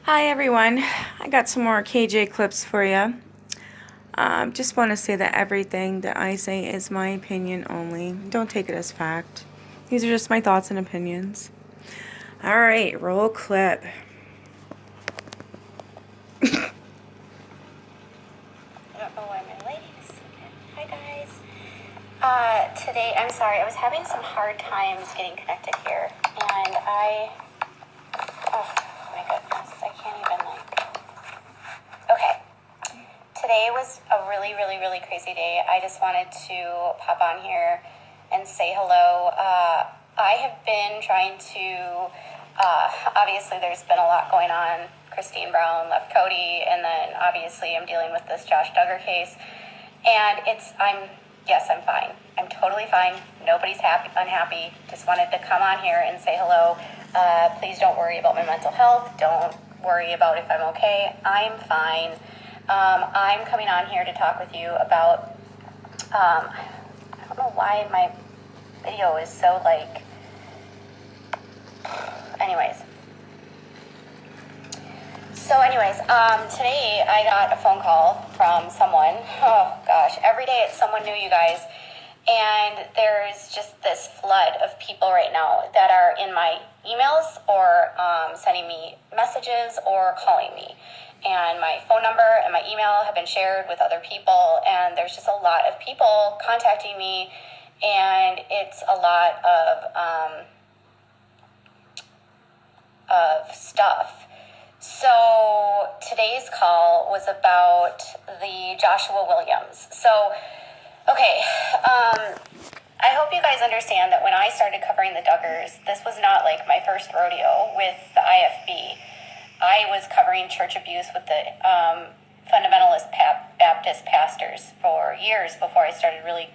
Hi everyone, I got some more KJ clips for you. Just want to say that everything that I say is my opinion only. Don't take it as fact. These are just my thoughts and opinions. Alright, roll clip. I don't know why my lighting's so good. Hi guys. Today, I'm sorry, I was having some hard times getting connected here. And oh my goodness, I can't even okay. Today was a really, really, really crazy day. I just wanted to pop on here and say hello. I have been trying to, obviously there's been a lot going on. Christine Brown left Cody, and then obviously I'm dealing with this Josh Duggar case. And I'm fine. I'm totally fine. Nobody's unhappy. Just wanted to come on here and say hello. Please don't worry about my mental health. Don't worry about if I'm okay. I'm fine. I'm coming on here to talk with you about, I don't know why my video is so anyways. Today I got a phone call from someone. Oh gosh, every day it's someone new, you guys. And there's just this flood of people right now that are in my emails or sending me messages or calling me. And my phone number and my email have been shared with other people, and there's just a lot of people contacting me, and it's a lot of stuff. So today's call was about the Joshua Williams. So, okay, I hope you guys understand that when I started covering the Duggars, this was not like my first rodeo with the IFB. I was covering church abuse with the fundamentalist Baptist pastors for years before I started really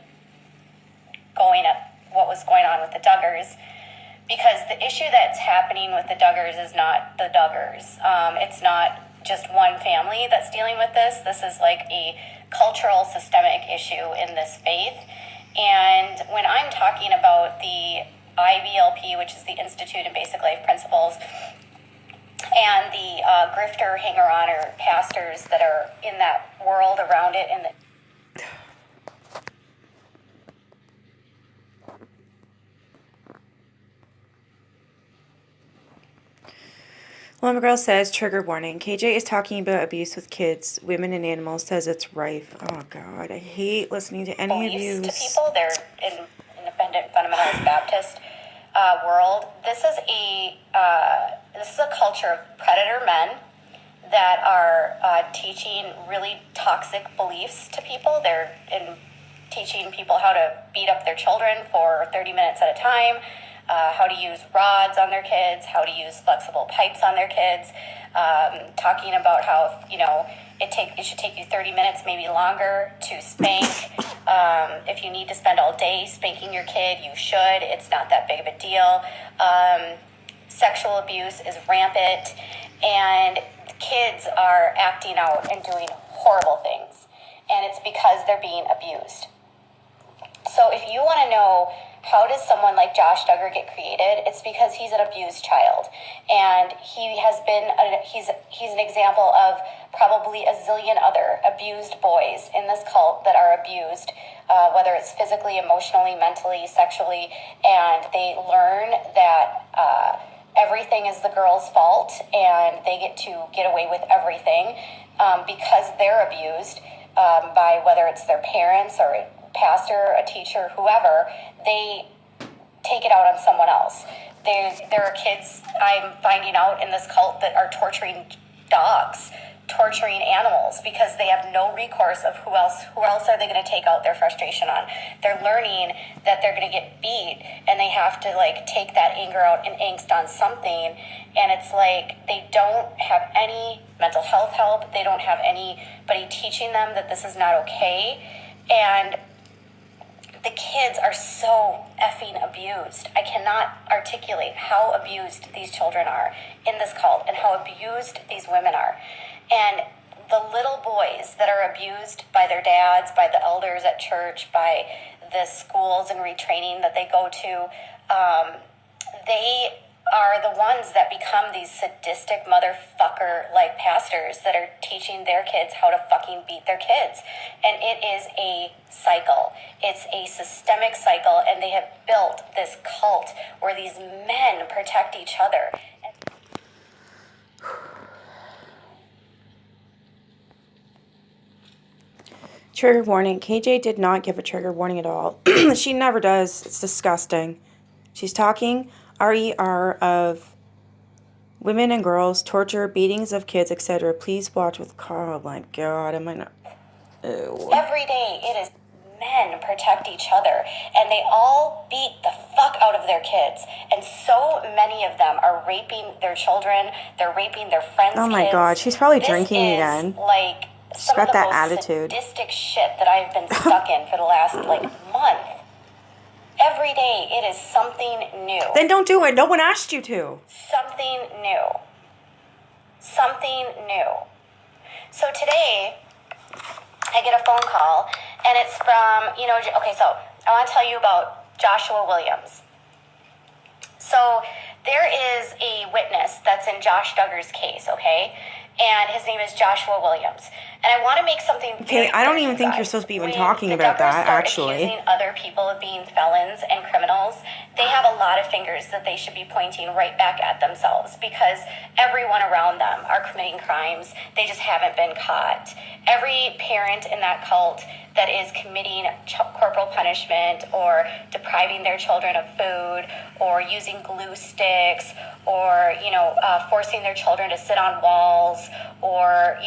going at what was going on with the Duggars. Because the issue that's happening with the Duggars is not the Duggars. It's not just one family that's dealing with this. This is like a cultural systemic issue in this faith. And when I'm talking about the IBLP, which is the Institute of Basic Life Principles, and the grifter, hanger-oner pastors that are in that world around it, and LlamaGirl says, trigger warning. KJ is talking about abuse with kids, women, and animals, says it's rife. Oh, God. I hate listening to any abuse. To people, they're in independent fundamentalist Baptist world. This is a culture of predator men that are teaching really toxic beliefs to people. They're teaching people how to beat up their children for 30 minutes at a time, how to use rods on their kids, how to use flexible pipes on their kids, talking about how, it should take you 30 minutes, maybe longer, to spank. If you need to spend all day spanking your kid, you should. It's not that big of a deal. Sexual abuse is rampant, and kids are acting out and doing horrible things. And it's because they're being abused. So if you want to know how does someone like Josh Duggar get created, it's because he's an abused child. And he's an example of probably a zillion other abused boys in this cult that are abused, whether it's physically, emotionally, mentally, sexually, and they learn that everything is the girl's fault and they get to get away with everything because they're abused by whether it's their parents or a pastor, a teacher, whoever. They take it out on someone else. There are kids I'm finding out in this cult that are torturing dogs, torturing animals, because they have no recourse of who else are they going to take out their frustration on. They're learning that they're going to get beat, and they have to take that anger out and angst on something. And it's like they don't have any mental health help. They don't have anybody teaching them that this is not okay. And the kids are so effing abused. I cannot articulate how abused these children are in this cult and how abused these women are. And the little boys that are abused by their dads, by the elders at church, by the schools and retraining that they go to, they are the ones that become these sadistic motherfucker like pastors that are teaching their kids how to fucking beat their kids. And it is a cycle. It's a systemic cycle, and they have built this cult where these men protect each other. Trigger warning. KJ did not give a trigger warning at all. She never does. It's disgusting. She's talking RER of women and girls, torture, beatings of kids, etc. Please watch with oh my god, am I not? Ew. Every day it is men protect each other, and they all beat the fuck out of their kids, and so many of them are raping their children. They're raping their friends' Oh my kids. god, she's probably This drinking is again. Like She's some got of the that most attitude. sadistic shit that I've been stuck in for the last month. Every day it is something new. Then don't do it. No one asked you to. Something new. Something new. So today, I get a phone call, and it's from, okay, so I want to tell you about Joshua Williams. So there is a witness that's in Josh Duggar's case, okay? And his name is Joshua Williams. And I want to make something Okay, I don't even think guys. you're supposed to be even When talking the about Duggars that, start actually. accusing other people of being felons and criminals, they have a lot of fingers that they should be pointing right back at themselves, because everyone around them are committing crimes. They just haven't been caught. Every parent in that cult that is committing corporal punishment or depriving their children of food or using glue sticks or, forcing their children to sit on walls or,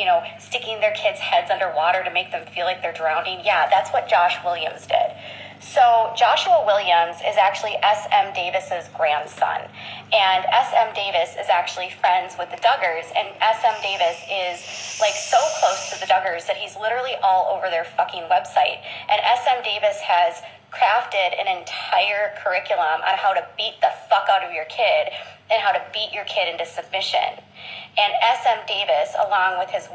sticking their kids' heads underwater to make them feel like they're drowning. Yeah, that's what Josh Williams did. So Joshua Williams is actually S.M. Davis's grandson. And S.M. Davis is actually friends with the Duggars. And S.M. Davis is so close to the Duggars that he's literally all over their fucking website. And S.M. Davis has crafted an entire curriculum on how to beat the fuck out of your kid and how to beat your kid into submission. And S.M. Davis, along with his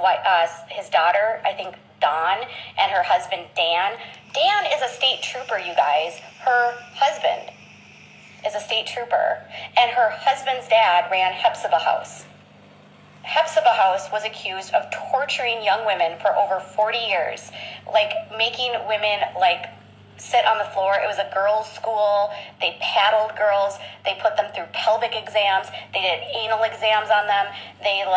daughter, I think Dawn, and her husband Dan. Dan is a state trooper, you guys. Her husband is a state trooper. And her husband's dad ran Hephzibah House. Hephzibah House was accused of torturing young women for over 40 years, making women sit on the floor. It was a girls' school. They paddled girls. They put them through pelvic exams. They did anal exams on them. They didn't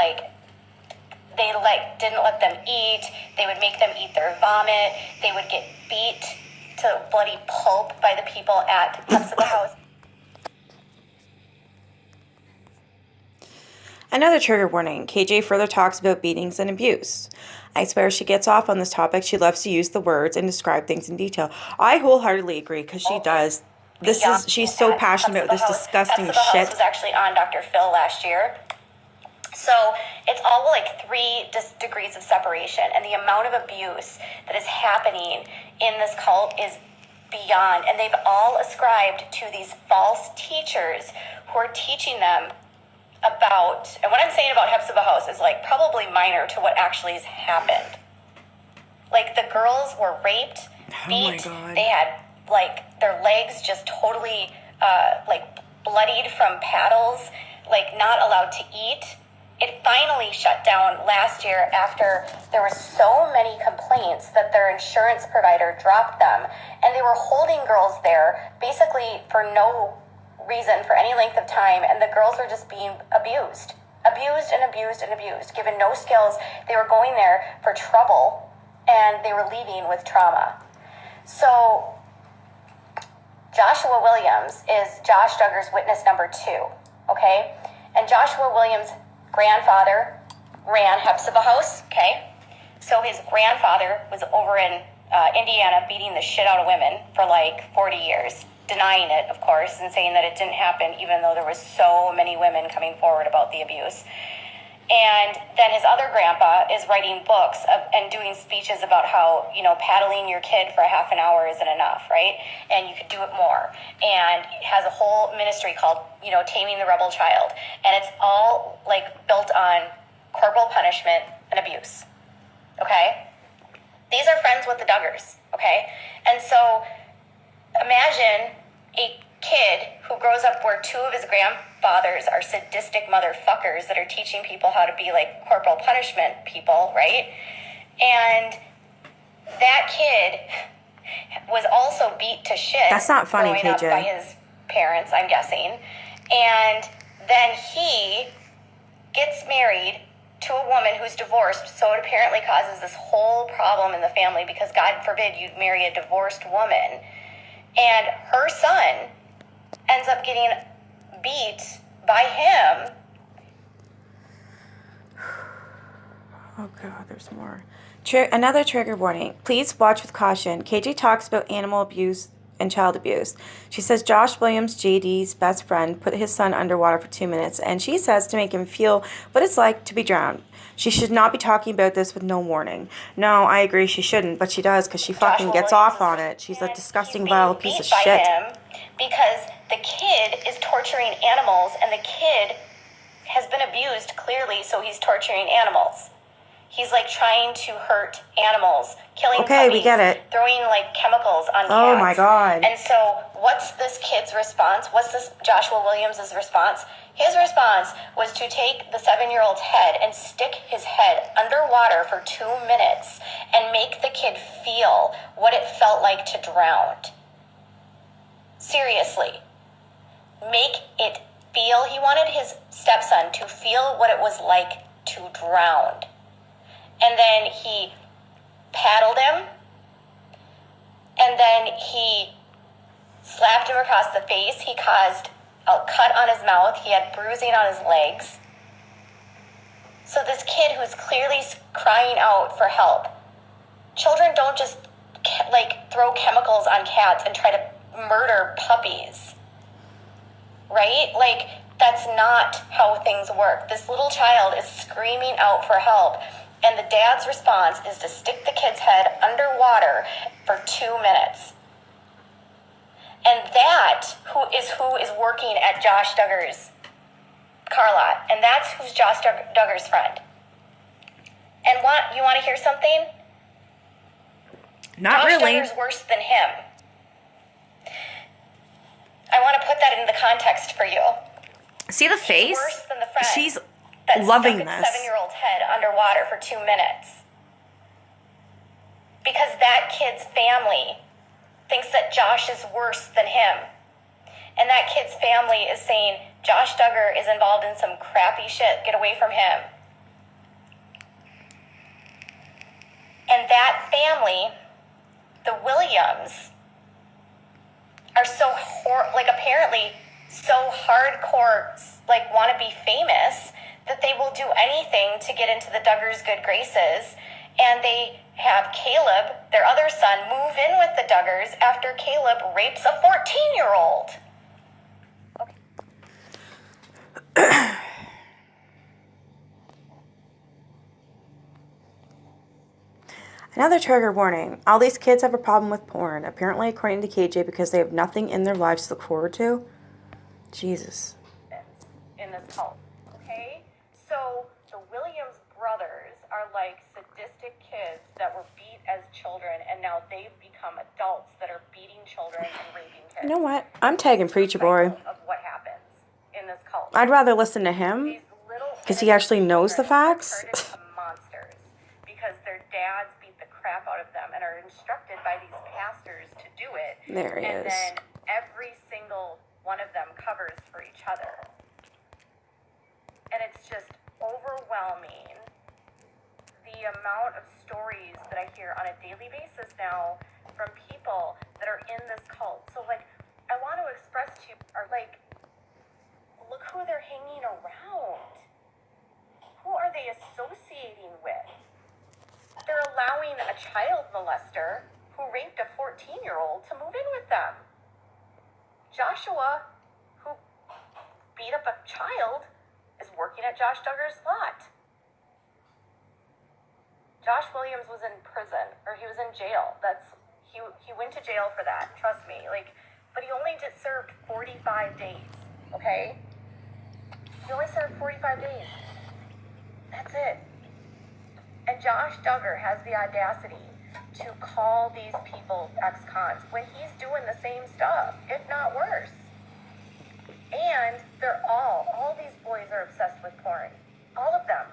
let them eat. They would make them eat their vomit. They would get beat to bloody pulp by the people at Hephzibah House. Another trigger warning. KJ further talks about beatings and abuse. I swear she gets off on this topic. She loves to use the words and describe things in detail. I wholeheartedly agree, because she does. She's so passionate about this disgusting Hephzibah shit. House was actually on Dr. Phil last year. So it's all 3 degrees of separation, and the amount of abuse that is happening in this cult is beyond. And they've all ascribed to these false teachers who are teaching them about, and what I'm saying about Hephzibah House is probably minor to what actually has happened. The girls were raped, beat. Oh my God. They had their legs just totally bloodied from paddles, not allowed to eat. It finally shut down last year after there were so many complaints that their insurance provider dropped them, and they were holding girls there basically for no reason for any length of time, and the girls were just being abused given no skills. They were going there for trouble, and they were leaving with trauma. So Joshua Williams is Josh Duggar's witness number 2, okay? And Joshua Williams' grandfather ran Hephzibah House, okay? So his grandfather was over in Indiana beating the shit out of women for 40 years, denying it, of course, and saying that it didn't happen, even though there was so many women coming forward about the abuse. And then his other grandpa is writing books and doing speeches about how, paddling your kid for half an hour isn't enough, right? And you could do it more. And has a whole ministry called, Taming the Rebel Child. And it's all, built on corporal punishment and abuse, okay? These are friends with the Duggars, okay? And so imagine a kid who grows up where 2 of his fathers are sadistic motherfuckers that are teaching people how to be like corporal punishment people, right? And that kid was also beat to shit. That's not funny, growing KJ. up by his parents, I'm guessing. And then he gets married to a woman who's divorced, so it apparently causes this whole problem in the family because God forbid you marry a divorced woman. And her son ends up getting beat by him. Oh God, there's more. Another trigger warning. Please watch with caution. KJ talks about animal abuse and child abuse. She says Josh Williams, JD's best friend, put his son underwater for 2 minutes, and she says to make him feel what it's like to be drowned. She should not be talking about this with no warning. No, I agree she shouldn't, but she does because she fucking gets off on it. She's a disgusting, vile piece of shit. Him because the kid is torturing animals, and the kid has been abused clearly, so he's torturing animals. He's like trying to hurt animals, killing okay, puppies, we get it. throwing like chemicals on cats. Oh my God. And so what's this kid's response? What's this Joshua Williams' response? His response was to take the 7-year-old's head and stick his head underwater for 2 minutes and make the kid feel what it felt like to drown. Seriously. Make it feel. He wanted his stepson to feel what it was like to drown. And then he paddled him, and then he slapped him across the face. He caused a cut on his mouth. He had bruising on his legs. So this kid who's clearly crying out for help. Children don't just like throw chemicals on cats and try to murder puppies, right? Like, that's not how things work. This little child is screaming out for help. And the dad's response is to stick the kid's head underwater for 2 minutes. And that who is working at Josh Duggars' car lot. And that's who's Josh Duggars' friend. And you want to hear something? Not Josh really. Duggars worse than him. I want to put that in the context for you. See the face? He's worse than the friend. She's that loving stuck this. A 7-year-old's head underwater for 2 minutes. Because that kid's family thinks that Josh is worse than him. And that kid's family is saying, Josh Duggar is involved in some crappy shit. Get away from him. And that family, the Williams, are so apparently so hardcore, like, want to be famous that they will do anything to get into the Duggars' good graces. And they have Caleb, their other son, move in with the Duggars after Caleb rapes a 14-year-old. Okay. Another trigger warning. All these kids have a problem with porn, apparently according to KJ, because they have nothing in their lives to look forward to. Jesus. In this cult, okay? So the Williams brothers are like sadistic kids that were beat as children, and now they've become adults that are beating children and raping kids. You know what? I'm tagging Preacher Boy. Of what happens in this cult. I'd rather listen to him because he actually knows the facts. Monsters because their dads beat the crap out of them and are instructed by these pastors to do it. There he is. And then every single one of them covers for each other. And it's just overwhelming the amount of stories that I hear on a daily basis now from people that are in this cult. So, like, I want to express to you, are like, look who they're hanging around. Who are they associating with? They're allowing a child molester who raped a 14-year-old to move in with them. Joshua, who beat up a child, is working at Josh Duggar's lot. Josh Williams was in prison, or he was in jail. He went to jail for that, trust me. But he only just served 45 days, okay? He only served 45 days. That's it. And Josh Duggar has the audacity to call these people ex-cons when he's doing the same stuff, if not worse. And all these boys are obsessed with porn. All of them.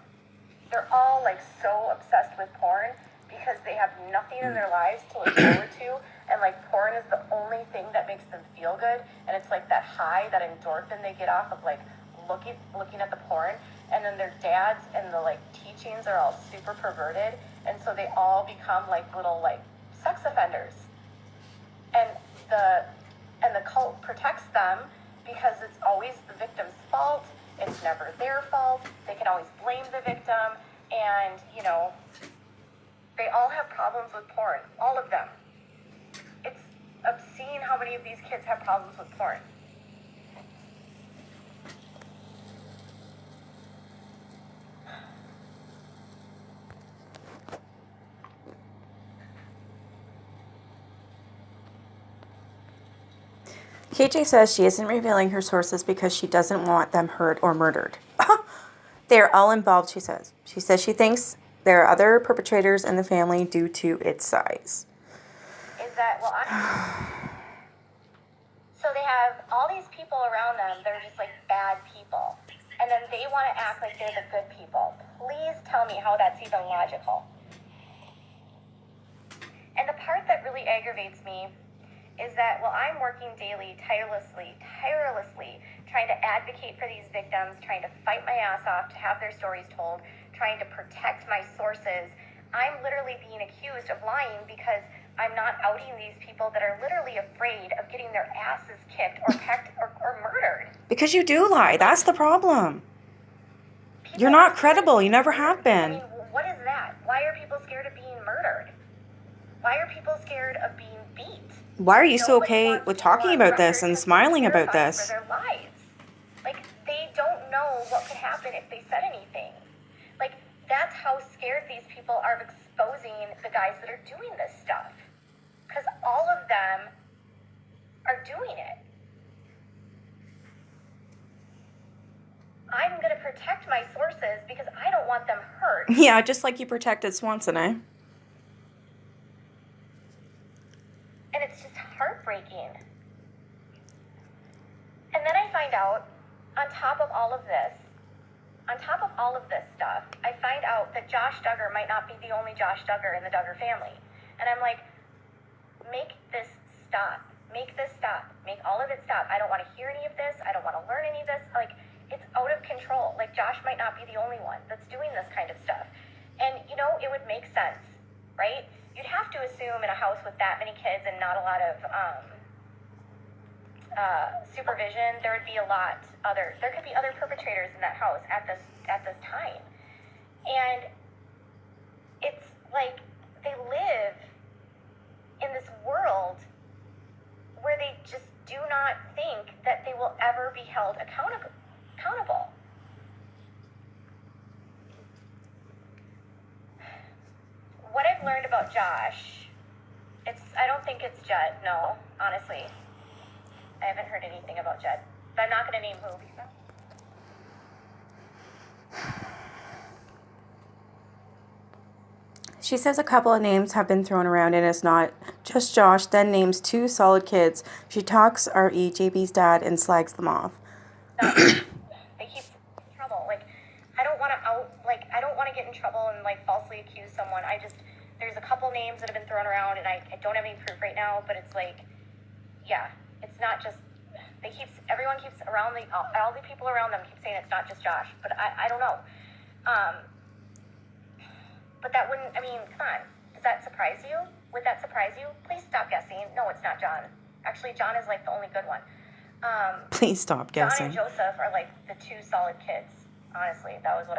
They're all like so obsessed with porn because they have nothing in their lives to look forward to. And like porn is the only thing that makes them feel good. And it's like that high, that endorphin they get off of like looking at the porn. And then their dads and the like teachings are all super perverted. And so they all become like little like sex offenders. And the cult protects them because it's always the victim's fault. It's never their fault. They can always blame the victim. And, you know, they all have problems with porn. All of them. It's obscene how many of these kids have problems with porn. KJ says she isn't revealing her sources because she doesn't want them hurt or murdered. They're all involved, she says. She says she thinks there are other perpetrators in the family due to its size. Is that, well, so they have all these people around them, they're just like bad people. And then they want to act like they're the good people. Please tell me how that's even logical. And the part that really aggravates me is that while I'm working daily, tirelessly, trying to advocate for these victims, trying to fight my ass off to have their stories told, trying to protect my sources, I'm literally being accused of lying because I'm not outing these people that are literally afraid of getting their asses kicked or pecked or murdered. Because you do lie. That's the problem. You're not credible. You never have been. I mean, what is that? Why are people scared of being murdered? Why are people scared of being beat? Why are you so okay with talking about this and smiling about this? For their lives. Like, they don't know what could happen if they said anything. Like, that's how scared these people are of exposing the guys that are doing this stuff. Because all of them are doing it. I'm going to protect my sources because I don't want them hurt. Yeah, just like you protected Swanson, eh? And it's just heartbreaking. And then I find out, on top of all of this stuff, I find out that Josh Duggar might not be the only Josh Duggar in the Duggar family. And I'm like, make this stop. Make this stop. Make all of it stop. I don't want to hear any of this. I don't want to learn any of this. Like, it's out of control. Like, Josh might not be the only one that's doing this kind of stuff. And, you know, it would make sense, right? You'd have to assume in a house with that many kids and not a lot of supervision, there could be other perpetrators in that house at this time. And it's like they live in this world where they just do not think that they will ever be held accountable. What I've learned about Josh, I don't think it's Judd, no, honestly. I haven't heard anything about Judd. But I'm not going to name who. She says a couple of names have been thrown around and it's not just Josh, then names 2 solid kids. She talks R.E. JB's dad and slags them off. They keep trouble. Like, I don't want to get in trouble and like falsely accuse someone. There's a couple names that have been thrown around and I don't have any proof right now, but it's like, yeah, it's not just, everyone keeps all the people around them keep saying it's not just Josh, but I don't know. But that wouldn't, I mean, come on. Does that surprise you? Would that surprise you? Please stop guessing. No, it's not John. Actually, John is like the only good one. Please stop guessing. John and Joseph are like the 2 solid kids. Honestly, that was what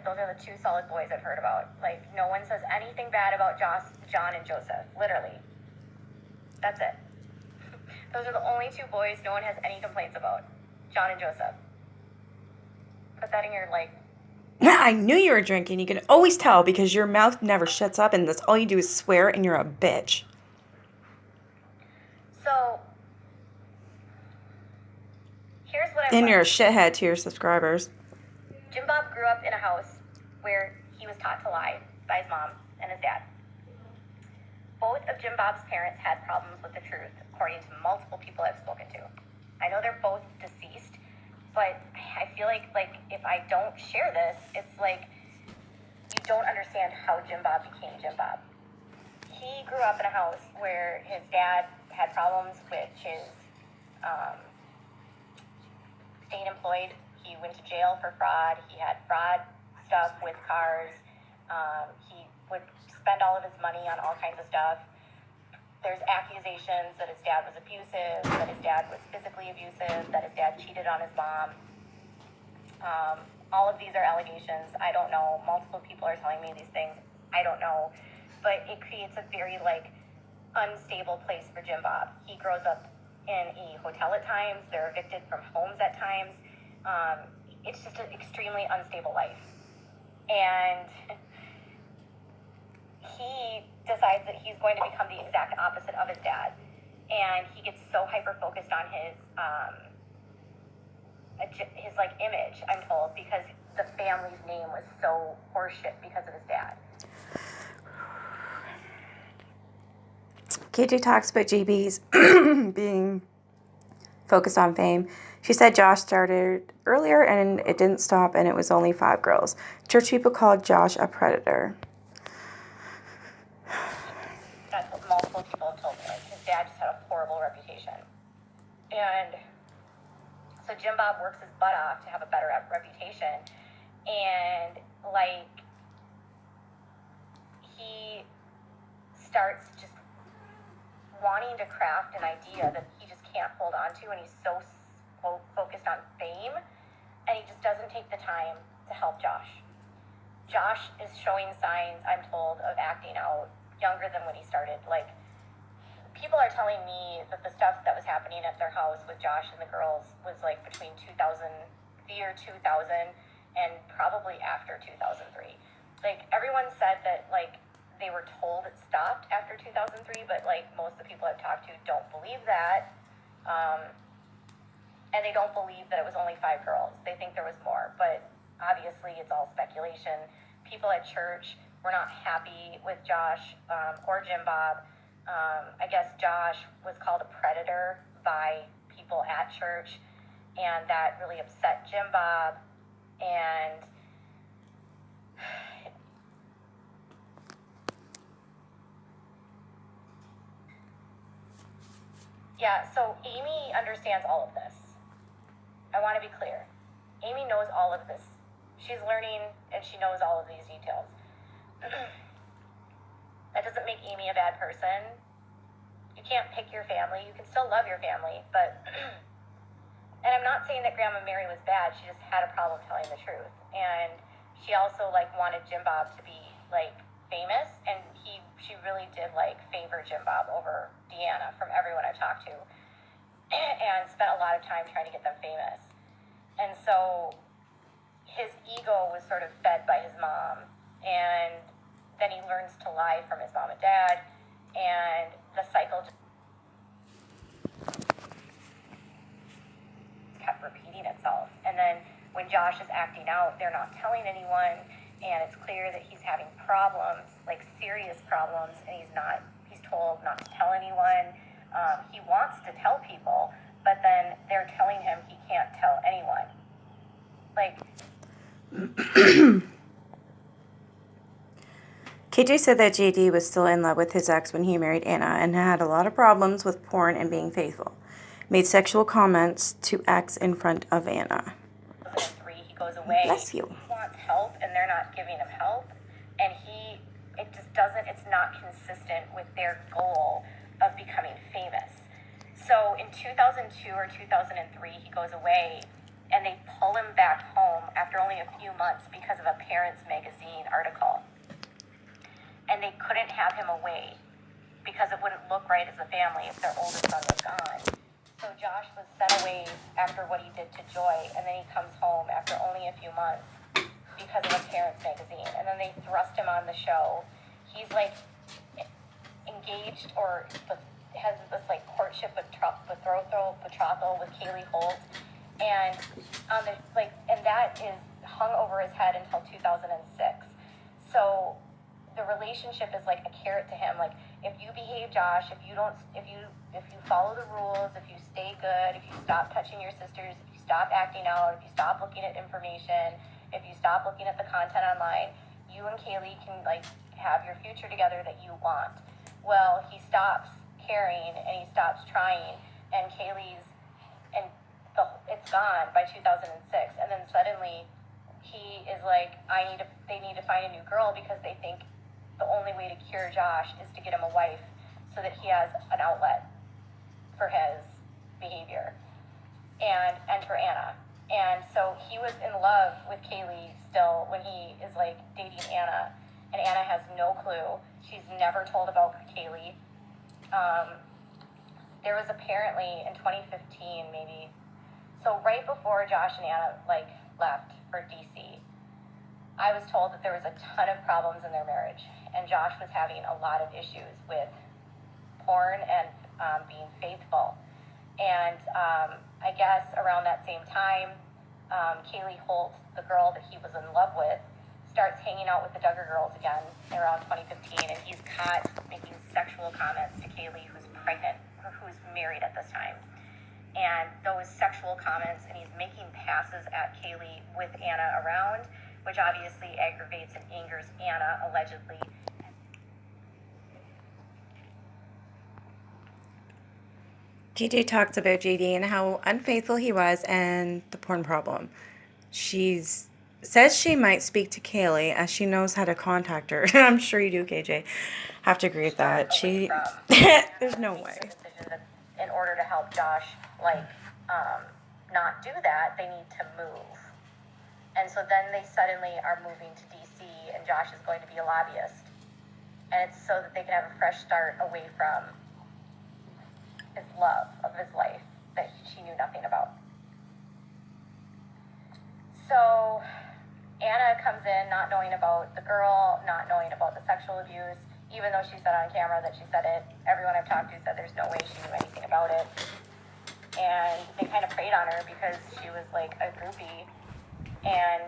those are the 2 solid boys I've heard about. Like, no one says anything bad about John and Joseph. Literally. That's it. Those are the only 2 boys no one has any complaints about. John and Joseph. Put that in your, like... I knew you were drinking. You can always tell because your mouth never shuts up and that's all you do is swear and you're a bitch. So, here's what And you're a shithead to your subscribers. Jim Bob grew up in a house where he was taught to lie by his mom and his dad. Both of Jim Bob's parents had problems with the truth, according to multiple people I've spoken to. I know they're both deceased, but I feel like if I don't share this, it's like you don't understand how Jim Bob became Jim Bob. He grew up in a house where his dad had problems with his staying employed. He went to jail for fraud. He had fraud stuff with cars. He would spend all of his money on all kinds of stuff. There's accusations that his dad was abusive, that his dad was physically abusive, that his dad cheated on his mom. All of these are allegations. I don't know. Multiple people are telling me these things. I don't know. But it creates a very, unstable place for Jim Bob. He grows up in a hotel at times. They're evicted from homes at times. It's just an extremely unstable life. And he decides that he's going to become the exact opposite of his dad. And he gets so hyper-focused on his image, I'm told, because the family's name was so horseshit because of his dad. KJ talks about JB's being focused on fame. She said Josh started earlier and it didn't stop, and it was only 5 girls. Church people called Josh a predator. That's what multiple people have told me. His dad just had a horrible reputation. And so Jim Bob works his butt off to have a better reputation. And, he starts just wanting to craft an idea that he just can't hold on to, and he's so focused on fame, and he just doesn't take the time to help Josh. Josh is showing signs, I'm told, of acting out younger than when he started. People are telling me that the stuff that was happening at their house with Josh and the girls was between the year 2000 and probably after 2003. Everyone said that they were told it stopped after 2003, but most of the people I've talked to don't believe that. And they don't believe that it was only 5 girls. They think there was more, but obviously it's all speculation. People at church were not happy with Josh or Jim Bob. I guess Josh was called a predator by people at church, and that really upset Jim Bob. And yeah, so Amy understands all of this. I want to be clear. Amy knows all of this. She's learning, and she knows all of these details. That doesn't make Amy a bad person. You can't pick your family. You can still love your family, but... And I'm not saying that Grandma Mary was bad. She just had a problem telling the truth. And she also, wanted Jim Bob to be, famous, and she really did, favor Jim Bob over Deanna from everyone I've talked to, and spent a lot of time trying to get them famous. And so his ego was sort of fed by his mom, and then he learns to lie from his mom and dad, and the cycle just kept repeating itself. And then when Josh is acting out, they're not telling anyone, and it's clear that he's having problems, serious problems, and he's told not to tell anyone. He wants to tell people, but then they're telling him he can't tell anyone. KJ said that JD was still in love with his ex when he married Anna and had a lot of problems with porn and being faithful. Made sexual comments to ex in front of Anna. 2003, he goes away. Bless you. He wants help, and they're not giving him help. And it's not consistent with their goal of becoming famous. So in 2002 or 2003, he goes away, and they pull him back home after only a few months because of a Parents Magazine article. And they couldn't have him away because it wouldn't look right as a family if their oldest son was gone. So Josh was sent away after what he did to Joy, and then he comes home after only a few months because of a Parents Magazine. And then they thrust him on the show. He's engaged or has this courtship betrothal with Kaylee Holt, and and that is hung over his head until 2006. So the relationship is like a carrot to him. Like, if you behave, Josh, if you follow the rules, if you stay good, if you stop touching your sisters, if you stop acting out, if you stop looking at information, if you stop looking at the content online, you and Kaylee can like have your future together that you want. Well, he stops caring and he stops trying, and it's gone by 2006, and then suddenly he is like, they need to find a new girl because they think the only way to cure Josh is to get him a wife so that he has an outlet for his behavior. And enter Anna. And so he was in love with Kaylee still when he is like dating Anna, and Anna has no clue. She's never told about Kaylee. There was apparently in 2015 maybe, so right before Josh and Anna like left for DC, I was told that there was a ton of problems in their marriage, and Josh was having a lot of issues with porn and being faithful. And I guess around that same time, Kaylee Holt, the girl that he was in love with, starts hanging out with the Duggar girls again around 2015, and he's caught making sexual comments to Kaylee, who's pregnant, or who's married at this time. And those sexual comments, and he's making passes at Kaylee with Anna around, which obviously aggravates and angers Anna, allegedly. KJ talked about JD and how unfaithful he was and the porn problem. Says she might speak to Kaylee as she knows how to contact her. I'm sure you do, KJ. Have to agree with that. There's no way. In order to help Josh, not do that, they need to move. And so then they suddenly are moving to DC, and Josh is going to be a lobbyist. And it's so that they can have a fresh start away from his love of his life that she knew nothing about. So Anna comes in not knowing about the girl, not knowing about the sexual abuse, even though she said on camera that she said it. Everyone I've talked to said there's no way she knew anything about it. And they kind of preyed on her because she was like a groupie and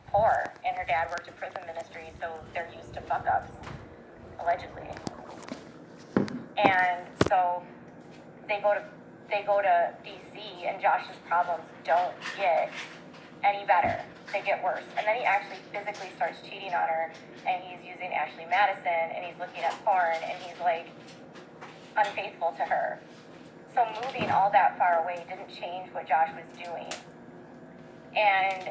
poor, and her dad worked in prison ministry, so they're used to fuck-ups, allegedly. And so they go to DC, and Josh's problems don't get any better. They get worse. And then he actually physically starts cheating on her, and he's using Ashley Madison, and he's looking at porn, and he's like unfaithful to her. So moving all that far away didn't change what Josh was doing. And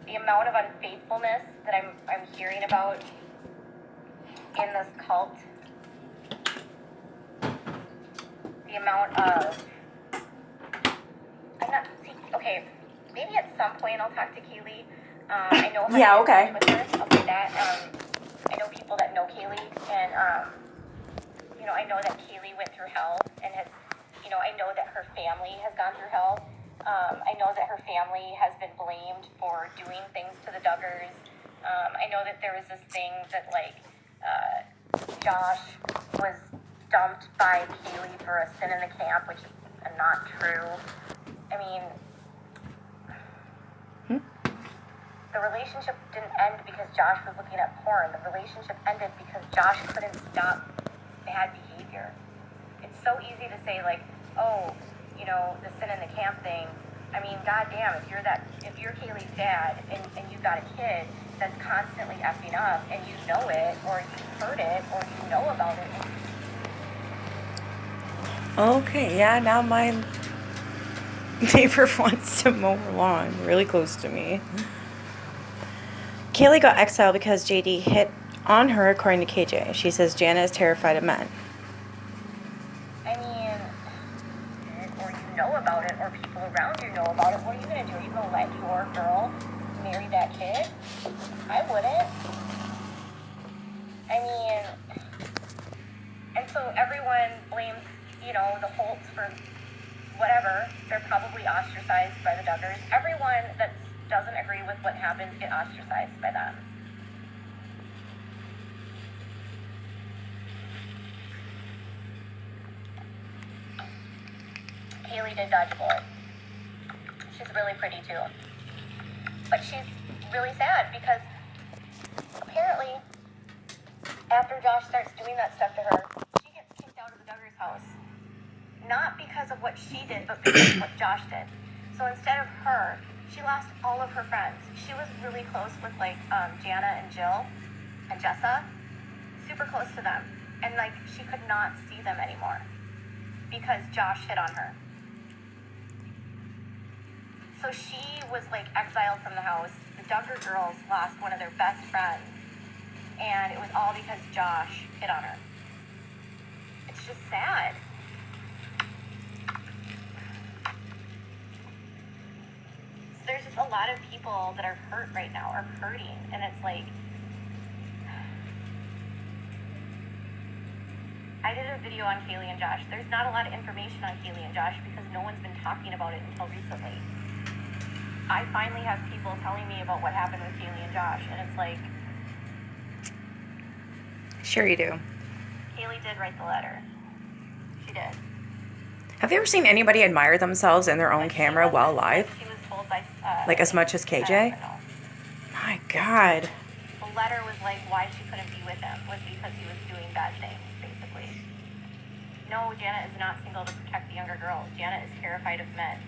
the amount of unfaithfulness that I'm hearing about in this cult, the amount of, okay, maybe at some point I'll talk to Kaylee. I know how to get with her, I'll say that. I know people that know Kaylee, and I know that Kaylee went through hell, and has, I know that her family has gone through hell. I know that her family has been blamed for doing things to the Duggars. I know that there was this thing that Josh was dumped by Kaylee for a sin in the camp, which is not true. I mean, the relationship didn't end because Josh was looking at porn. The relationship ended because Josh couldn't stop bad behavior. It's so easy to say the sin in the camp thing. I mean, goddamn, if you're Kaylee's dad and you've got a kid that's constantly effing up and you know it, or you've heard it, or you know about it. Okay, yeah, now my neighbor wants to mow her lawn really close to me. Kaylee got exiled because JD hit on her, according to KJ. She says Jana is terrified of men. I mean, or you know about it, or people around you know about it. What are you going to do? Are you going to let your girl marry that kid? I wouldn't. I mean, and so everyone blames, the Holts for whatever. They're probably ostracized by the Duggars. Everyone that doesn't agree with what happens get ostracized by them. Kaylee did dodge a bullet. She's really pretty too. But she's really sad because apparently after Josh starts doing that stuff to her, she gets kicked out of the Duggars house. Not because of what she did, but because of what Josh did. So instead of her, she lost all of her friends. She was really close with like Jana and Jill and Jessa, super close to them. And like she could not see them anymore because Josh hit on her. So she was like exiled from the house. The Duggar girls lost one of their best friends. And it was all because Josh hit on her. It's just sad. So there's just a lot of people that are hurt right now, are hurting. And it's like, I did a video on Kaylee and Josh. There's not a lot of information on Kaylee and Josh because no one's been talking about it until recently. I finally have people telling me about what happened with Kaylee and Josh, and it's like... Sure you do. Kaylee did write the letter. She did. Have you ever seen anybody admire themselves in their own camera while live? She was told by... like as much as KJ? My God. The letter was like why she couldn't be with him was because he was doing bad things, basically. No, Jana is not single to protect the younger girl. Jana is terrified of men.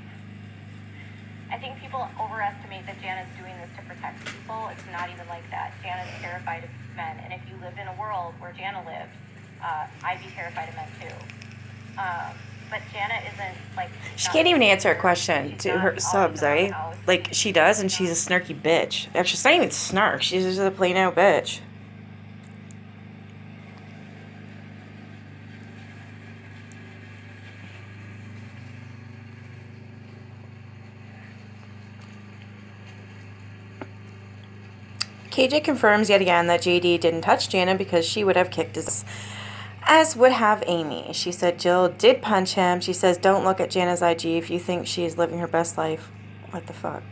I think people overestimate that Jana's doing this to protect people. It's not even like that. Jana's terrified of men. And if you lived in a world where Jana lived, I'd be terrified of men too. But Jana isn't like... She can't even answer a question to her subs, right? Like she does, and she's a snarky bitch. Actually, she's not even snark. She's just a plain out bitch. KJ confirms yet again that JD didn't touch Jana because she would have kicked his ass, as would have Amy. She said Jill did punch him. She says, don't look at Jana's IG if you think she is living her best life. What the fuck?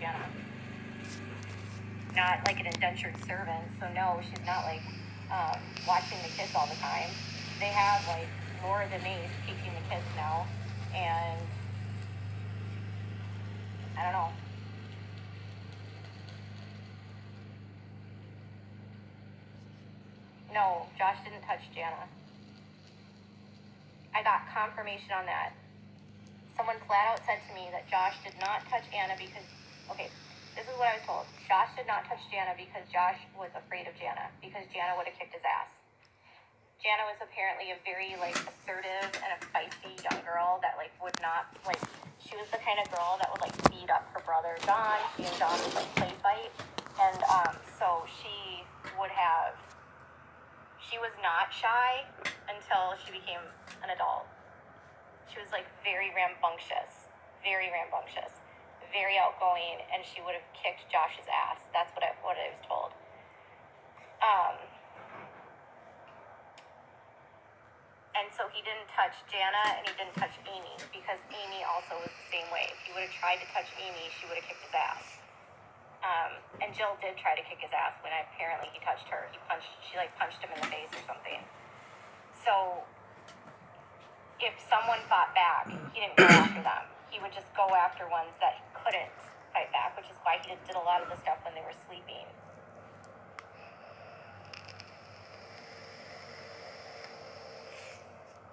Jana. Not like an indentured servant, so no, she's not like watching the kids all the time. They have like Laura Denise teaching the kids now, and I don't know. No, Josh didn't touch Jana. I got confirmation on that. Someone flat out said to me that Josh did not touch Anna because, okay, this is what I was told. Josh did not touch Jana because Josh was afraid of Jana, because Jana would have kicked his ass. Jana was apparently a very, like, assertive and a feisty young girl that, like, would not, like, she was the kind of girl that would, like, beat up her brother John. She and John would, like, play fight. And, so she would have, she was not shy until she became an adult. She was, like, very rambunctious, very outgoing, and she would have kicked Josh's ass. That's what I was told. And so he didn't touch Jana, and he didn't touch Amy, because Amy also was the same way. If he would have tried to touch Amy, she would have kicked his ass. And Jill did try to kick his ass when apparently he touched her. She punched him in the face or something. So, if someone fought back, he didn't go after them. He would just go after ones that he couldn't fight back, which is why he did a lot of the stuff when they were sleeping.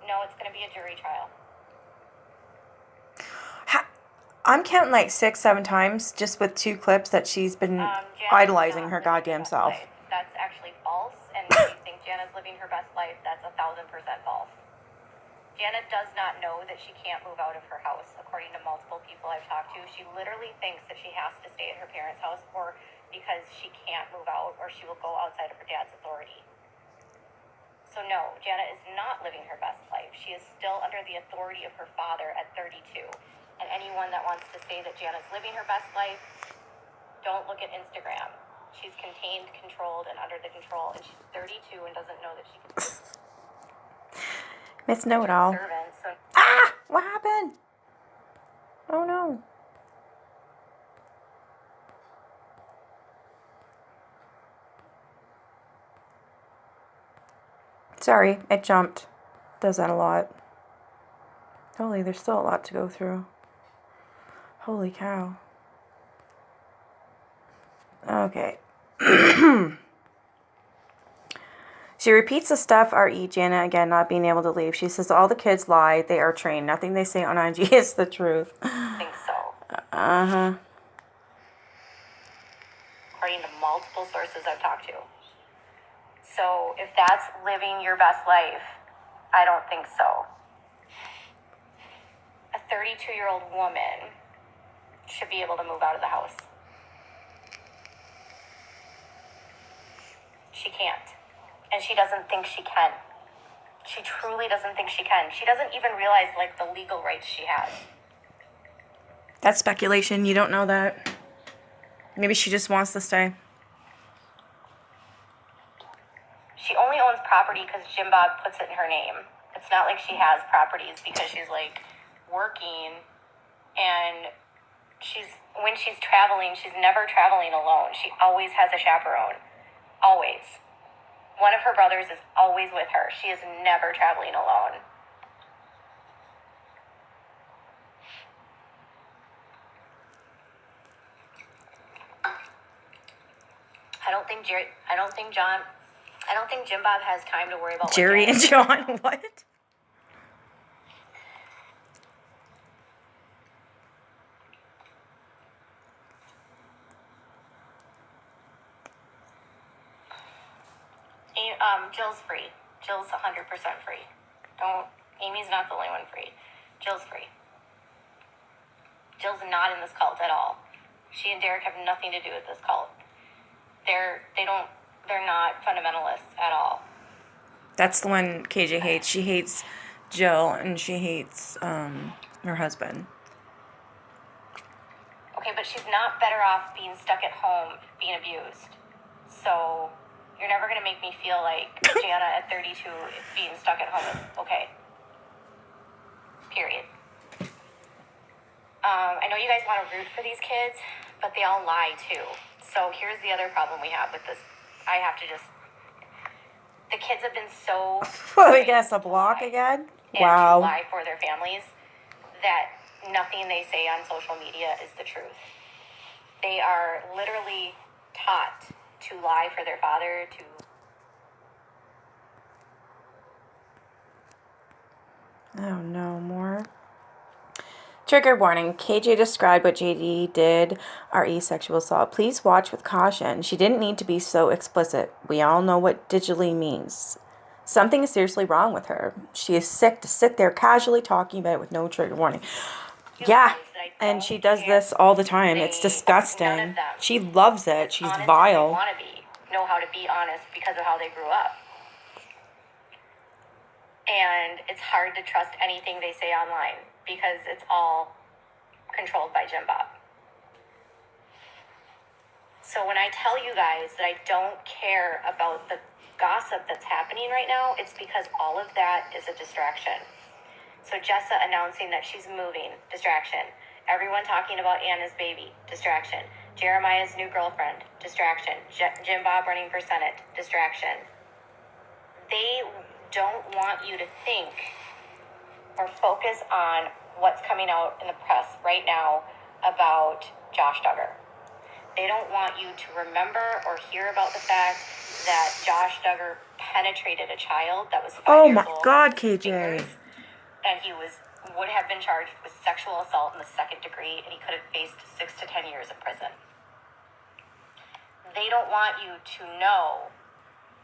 No, it's going to be a jury trial. I'm counting like 6-7 times just with 2 clips that she's been idolizing her goddamn self. That's actually false, and if you think Jana's living her best life, that's 1,000% false. Jana does not know that she can't move out of her house, according to multiple people I've talked to. She literally thinks that she has to stay at her parents' house, or because she can't move out, or she will go outside of her dad's authority. So no, Jana is not living her best life. She is still under the authority of her father at 32. And anyone that wants to say that Jana's living her best life, don't look at Instagram. She's contained, controlled, and under the control, and she's 32 and doesn't know that she can... Miss Know-It-All. So... Ah! What happened? Oh no. Sorry, it jumped. Does that a lot. Holy, there's still a lot to go through. Holy cow. Okay. She repeats the stuff, R.E. Jana, again, not being able to leave. She says all the kids lie. They are trained. Nothing they say on IG is the truth. I think so. Uh-huh. According to multiple sources I've talked to. So if that's living your best life, I don't think so. A 32-year-old woman should be able to move out of the house. She can't. And she doesn't think she can. She truly doesn't think she can. She doesn't even realize, like, the legal rights she has. That's speculation. You don't know that. Maybe she just wants to stay. She only owns property because Jim Bob puts it in her name. It's not like she has properties because she's, like, working, and when she's traveling, she's never traveling alone. She always has a chaperone. Always. One of her brothers is always with her. She is never traveling alone. I don't think Jim Bob has time to worry about Jerry and John, what? Jill's free. Jill's 100% free. Amy's not the only one free. Jill's free. Jill's not in this cult at all. She and Derek have nothing to do with this cult. They're not fundamentalists at all. That's the one KJ hates. She hates Jill, and she hates her husband. Okay, but she's not better off being stuck at home, being abused. So you're never going to make me feel like Jana at 32 being stuck at home is okay. Period. I know you guys want to root for these kids, but they all lie too. So here's the other problem we have with this. The kids have been so... Well, I guess a block again? Wow. And to lie for their families that nothing they say on social media is the truth. They are literally taught to lie for their father, Oh no, more. Trigger warning. KJ described what JD did, RE sexual assault. Please watch with caution. She didn't need to be so explicit. We all know what digitally means. Something is seriously wrong with her. She is sick to sit there casually talking about it with no trigger warning. Yeah, and she does this all the time. It's disgusting. She loves it. She's vile. Want to know how to be honest because of how they grew up. And it's hard to trust anything they say online because it's all controlled by Jim Bob. So when I tell you guys that I don't care about the gossip that's happening right now, it's because all of that is a distraction. So Jessa announcing that she's moving, distraction. Everyone talking about Anna's baby, distraction. Jeremiah's new girlfriend, distraction. Jim Bob running for Senate, distraction. They don't want you to think or focus on what's coming out in the press right now about Josh Duggar. They don't want you to remember or hear about the fact that Josh Duggar penetrated a child that was 5 years old. Oh my God, KJ. And he would have been charged with sexual assault in the 2nd degree, and he could have faced 6 to 10 years in prison. They don't want you to know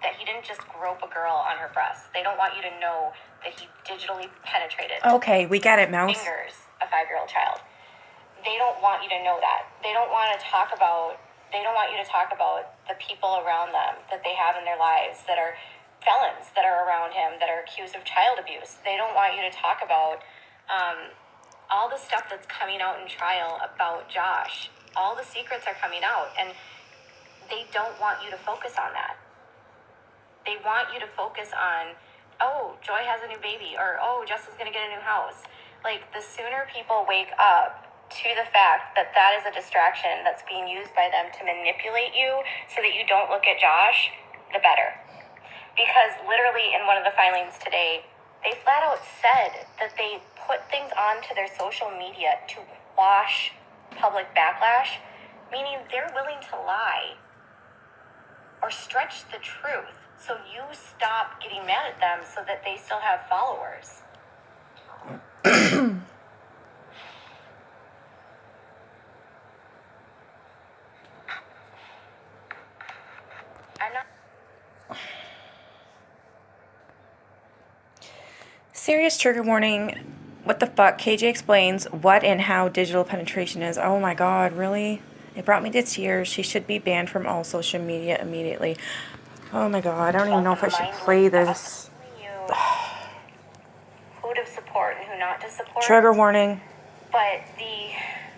that he didn't just grope a girl on her breast. They don't want you to know that he digitally penetrated. Okay, we get it, Mouse. Fingers a 5-year-old child. They don't want you to know that. They don't want you to talk about the people around them that they have in their lives that are felons that are around him that are accused of child abuse. They don't want you to talk about all the stuff that's coming out in trial about Josh. All the secrets are coming out, and they don't want you to focus on that. They want you to focus on, oh, Joy has a new baby, or oh, Jess is going to get a new house. Like, the sooner people wake up to the fact that that is a distraction that's being used by them to manipulate you so that you don't look at Josh, the better. Because literally in one of the filings today, They flat out said that they put things onto their social media to quash public backlash, meaning they're willing to lie or stretch the truth so you stop getting mad at them so that they still have followers. I'm not. Serious trigger warning. What the fuck? KJ explains what and how digital penetration is. Oh my god, really? It brought me to tears. She should be banned from all social media immediately. Oh my god, I don't even know if I should play this. Who to support and who not to support. Trigger warning. But the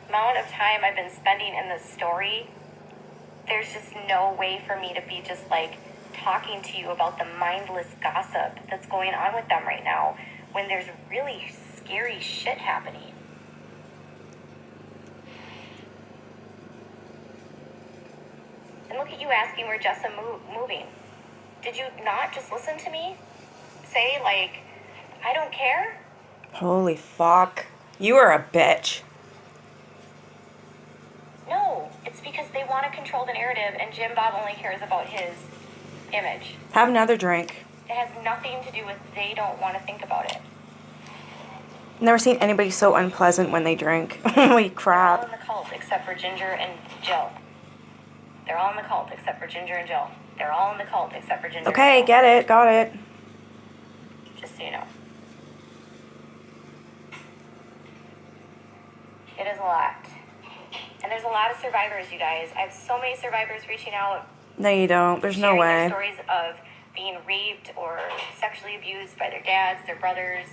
amount of time I've been spending in this story, there's just no way for me to be just like talking to you about the mindless gossip that's going on with them right now when there's really scary shit happening. And look at you asking where Jessa moving. Did you not just listen to me say, like, I don't care? Holy fuck. You are a bitch. No, it's because they want to control the narrative and Jim Bob only cares about his image. Have another drink. It has nothing to do with they don't want to think about it. Never seen anybody so unpleasant when they drink. Holy crap. They're all in the cult except for Ginger and Jill. They're all in the cult except for Ginger and Jill. They're all in the cult except for Ginger Okay, and Jill. get it. Got it. Just so you know. It is a lot. And there's a lot of survivors, you guys. I have so many survivors reaching out. No, you don't. There's no sharing way. their stories of being raped or sexually abused by their dads, their brothers,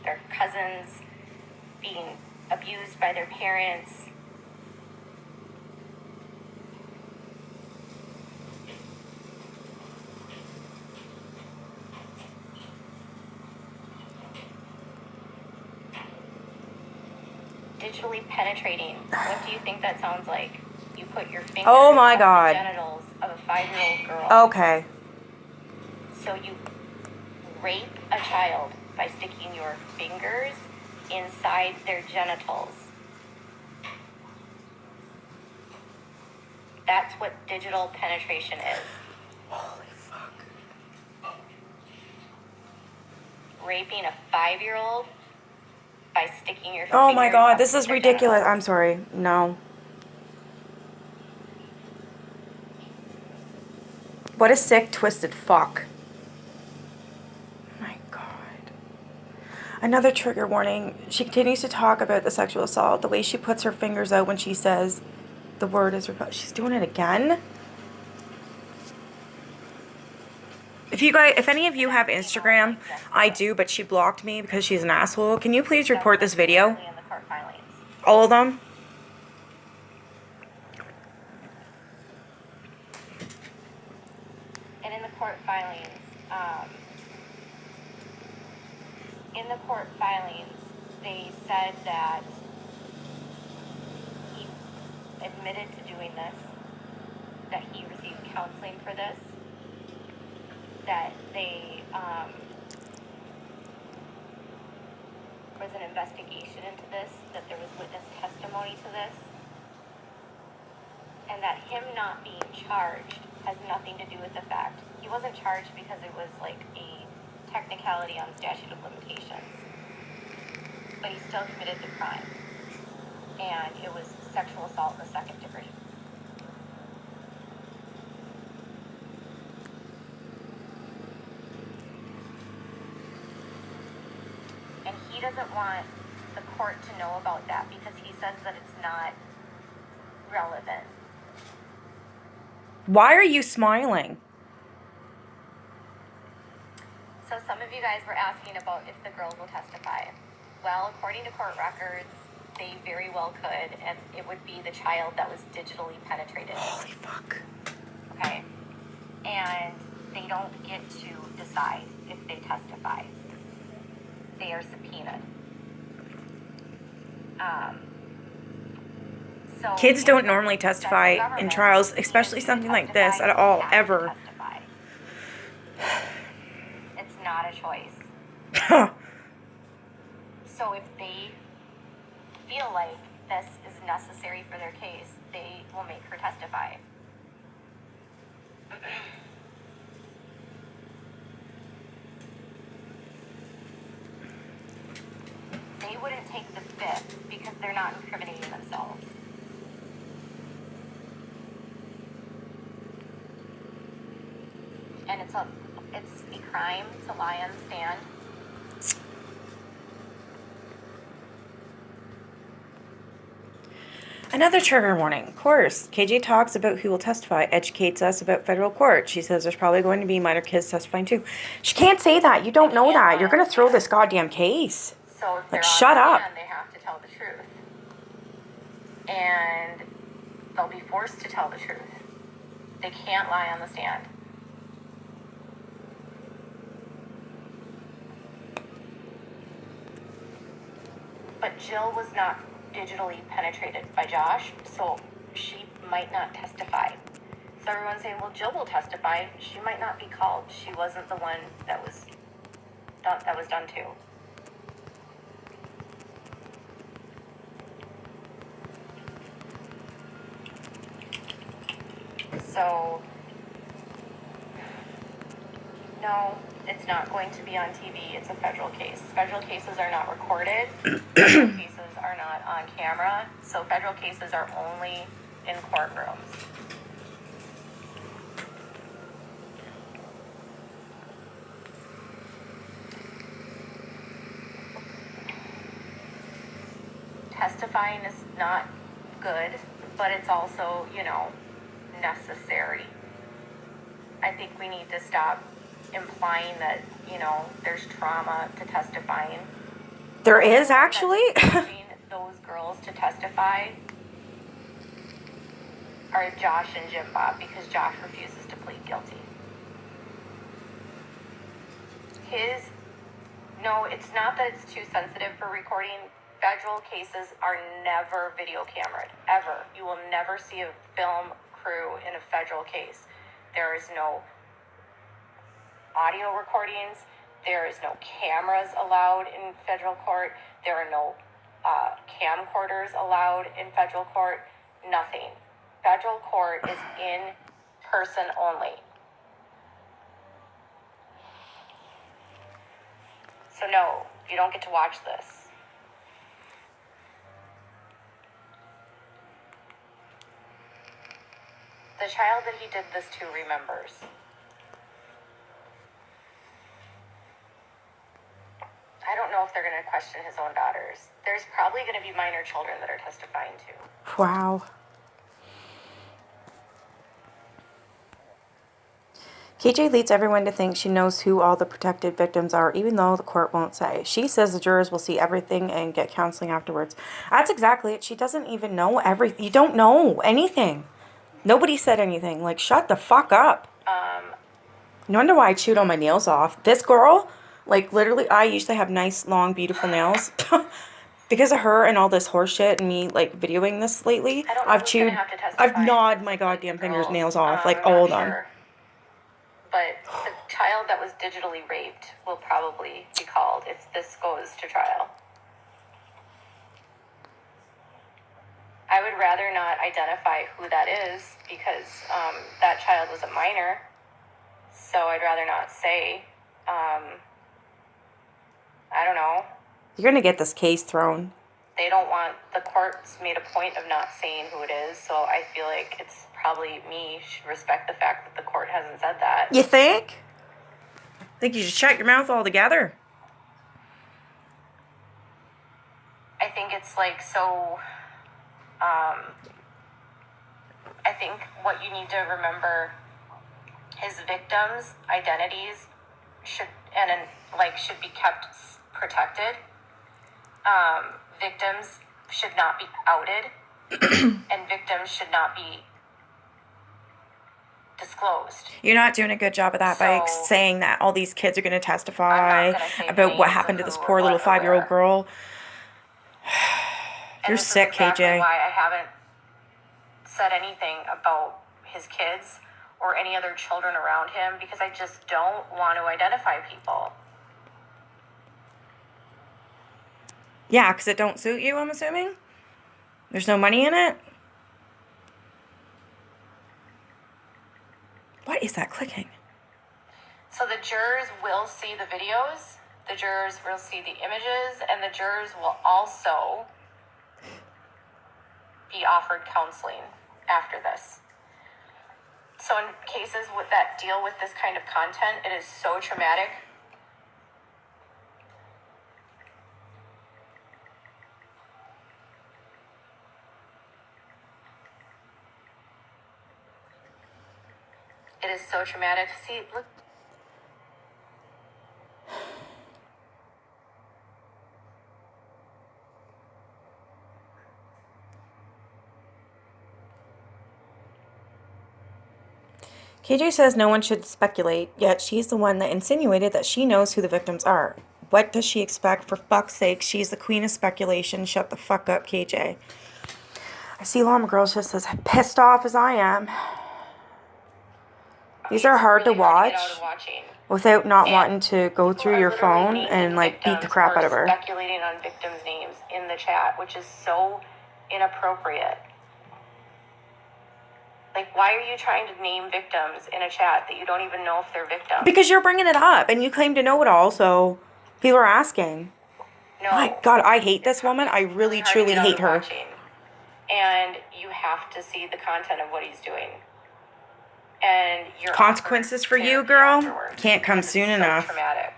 their cousins, being abused by their parents. Digitally penetrating. What do you think that sounds like? You put your fingers Oh my on God. the genitals of a 5-year-old girl. Okay. So you rape a child by sticking your fingers inside their genitals. That's what digital penetration is. Holy fuck. Raping a 5-year-old by sticking your Oh my fingers god, up this is their ridiculous. genitals. I'm sorry. No. What a sick, twisted fuck. My god. Another trigger warning. She continues to talk about the sexual assault. The way she puts her fingers out when she says the word is... She's doing it again? If any of you have Instagram, I do, but she blocked me because she's an asshole. Can you please report this video? In the court filings. All of them? And in the court filings, they said that he admitted to doing this, that he received counseling for this, that they was an investigation into this, that there was witness testimony to this, and that him not being charged has nothing to do with the fact. He wasn't charged because it was like a technicality on statute of limitations. But he still committed the crime. And it was sexual assault in the second degree. And he doesn't want the court to know about that because he says that it's not relevant. Why are you smiling? So some of you guys were asking about if the girls will testify. Well, according to court records, they very well could, and it would be the child that was digitally penetrated. Holy fuck. Okay? And they don't get to decide if they testify. They are subpoenaed. So Kids don't normally testify in trials, especially something like this at all, ever. It's not a choice. So if they feel like this is necessary for their case, they will make her testify. They wouldn't take the fifth because they're not incriminating themselves. And it's a crime to lie on the stand. Another trigger warning. Of course, KJ talks about who will testify, educates us about federal court. She says there's probably going to be minor kids testifying too. She can't say that. You don't know that. You're going to throw this goddamn case. So if they're shut on the up. stand, they have to tell the truth. And they'll be forced to tell the truth. They can't lie on the stand. But Jill was not digitally penetrated by Josh, so she might not testify. So everyone's saying, well, Jill will testify. She might not be called. She wasn't the one that was done to. So, no, it's not going to be on TV. It's a federal case. Federal cases are not recorded. Federal cases are not on camera. So federal cases are only in courtrooms. Testifying is not good, but it's also, necessary. I think we need to stop implying that, there's trauma to testifying. There is actually. Those girls to testify are Josh and Jim Bob, because Josh refuses to plead guilty. No, it's not that it's too sensitive for recording. Federal cases are never video cameraed, ever. You will never see a film crew in a federal case. There is no audio recordings. There is no cameras allowed in federal court. There are no camcorders allowed in federal court. Nothing. Federal court is in person only. So no, you don't get to watch this. The child that he did this to remembers. I don't know if they're going to question his own daughters. There's probably going to be minor children that are testifying too. Wow. KJ leads everyone to think she knows who all the protected victims are, even though the court won't say. She says the jurors will see everything and get counseling afterwards. That's exactly it. She doesn't even know everything. You don't know anything. Nobody said anything. Like, shut the fuck up. No wonder why I chewed all my nails off. This girl, like, literally, I usually have nice, long, beautiful nails. Because of her and all this horse shit and me, like, videoing this lately, I've gnawed my goddamn fingernails off, like, all of them. But the child that was digitally raped will probably be called if this goes to trial. I would rather not identify who that is because that child was a minor. So I'd rather not say. I don't know. You're going to get this case thrown. They don't want, the court's made a point of not saying who it is, so I feel like it's probably me should respect the fact that the court hasn't said that. You think? I think you should shut your mouth altogether. I think it's like so, I think what you need to remember is victims' identities should be kept protected. Victims should not be outed, and victims should not be disclosed. You're not doing a good job of that by saying that all these kids are going to testify about what happened to this poor little 5-year-old girl. You're sick, exactly KJ. Why I haven't said anything about his kids or any other children around him, because I just don't want to identify people. Yeah, because it don't suit you, I'm assuming? There's no money in it? What is that clicking? So the jurors will see the videos, the jurors will see the images, and the jurors will also be offered counseling after this. So in cases that deal with this kind of content, it is so traumatic. It is so traumatic. See, look. KJ says no one should speculate, yet she's the one that insinuated that she knows who the victims are. What does she expect? For fuck's sake, she's the queen of speculation. Shut the fuck up, KJ. I see LlamaGirl just as pissed off as I am. These are hard to watch without not wanting to go through your phone and like beat the crap out of her. Speculating on victims' names in the chat, which is so inappropriate. Like, why are you trying to name victims in a chat that you don't even know if they're victims? Because you're bringing it up and you claim to know it all, so people are asking. No. My God, I hate this woman. I really, truly hate her. And you have to see the content of what he's doing. And your consequences for you, girl, can't come soon enough. Traumatic.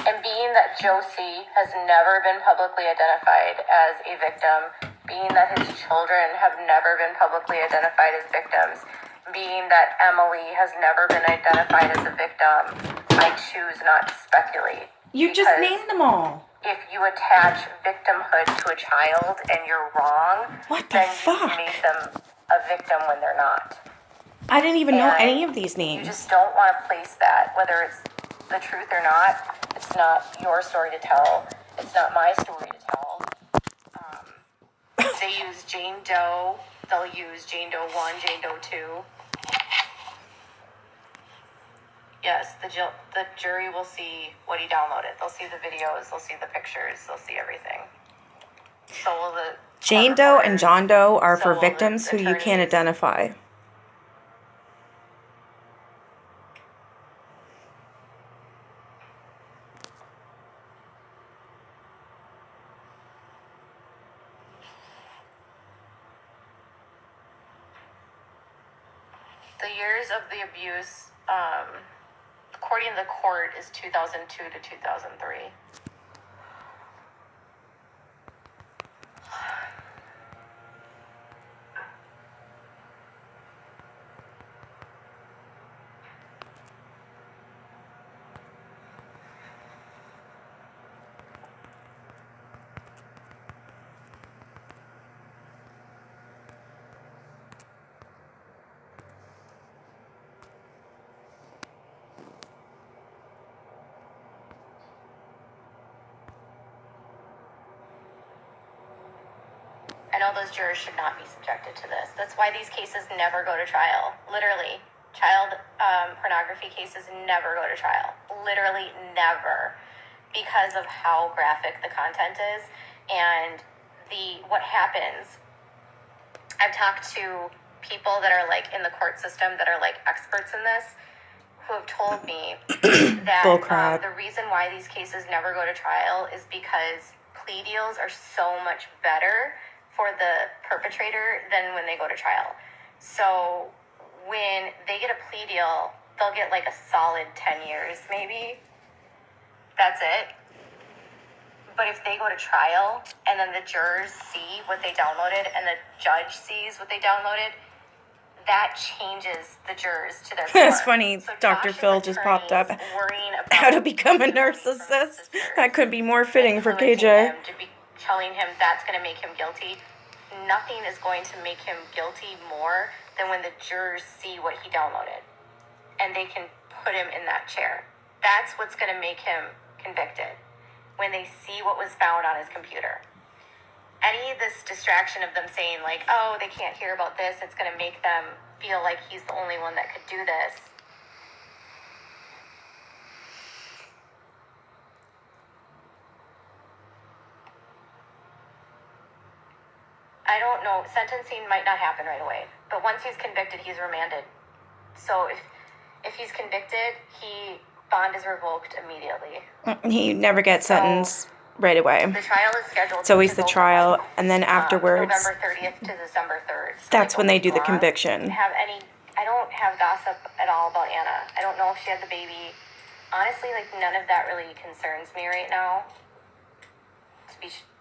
And being that Josie has never been publicly identified as a victim, being that his children have never been publicly identified as victims, being that Emily has never been identified as a victim, I choose not to speculate. You just named them all. If you attach victimhood to a child and you're wrong, then you make them a victim when they're not. I didn't even know any of these names. You just don't want to place that, whether it's the truth or not. It's not your story to tell. It's not my story to tell. They use Jane Doe. They'll use Jane Doe 1, Jane Doe 2. Yes, the jury will see what he downloaded. They'll see the videos. They'll see the pictures. They'll see everything. So will the... Jane Doe and John Doe are for victims who you can't identify. The years of the abuse, according to the court, is 2002 to 2003. I know those jurors should not be subjected to this. That's why these cases never go to trial. Literally. Child pornography cases never go to trial. Literally never. Because of how graphic the content is and what happens. I've talked to people that are like in the court system that are like experts in this who have told me that the reason why these cases never go to trial is because plea deals are so much better for the perpetrator than when they go to trial. So when they get a plea deal, they'll get like a solid 10 years maybe. That's it. But if they go to trial and then the jurors see what they downloaded and the judge sees what they downloaded, that changes the jurors to their core. That's funny. So Dr. Phil just popped up. How to become a narcissist. That could be more fitting for KJ. Telling him that's going to make him guilty. Nothing is going to make him guilty more than when the jurors see what he downloaded. And they can put him in that chair. That's what's going to make him convicted. when they see what was found on his computer. Any of this distraction of them saying, like, oh, they can't hear about this, it's going to make them feel like he's the only one that could do this. I don't know. Sentencing might not happen right away, but once he's convicted, he's remanded. So if he's convicted, bond is revoked immediately. He never gets sentenced right away. The trial is scheduled. It's always the trial, and then afterwards, November 30th to December 3rd. That's when they do the conviction. I don't have gossip at all about Anna. I don't know if she had the baby. Honestly, like, none of that really concerns me right now.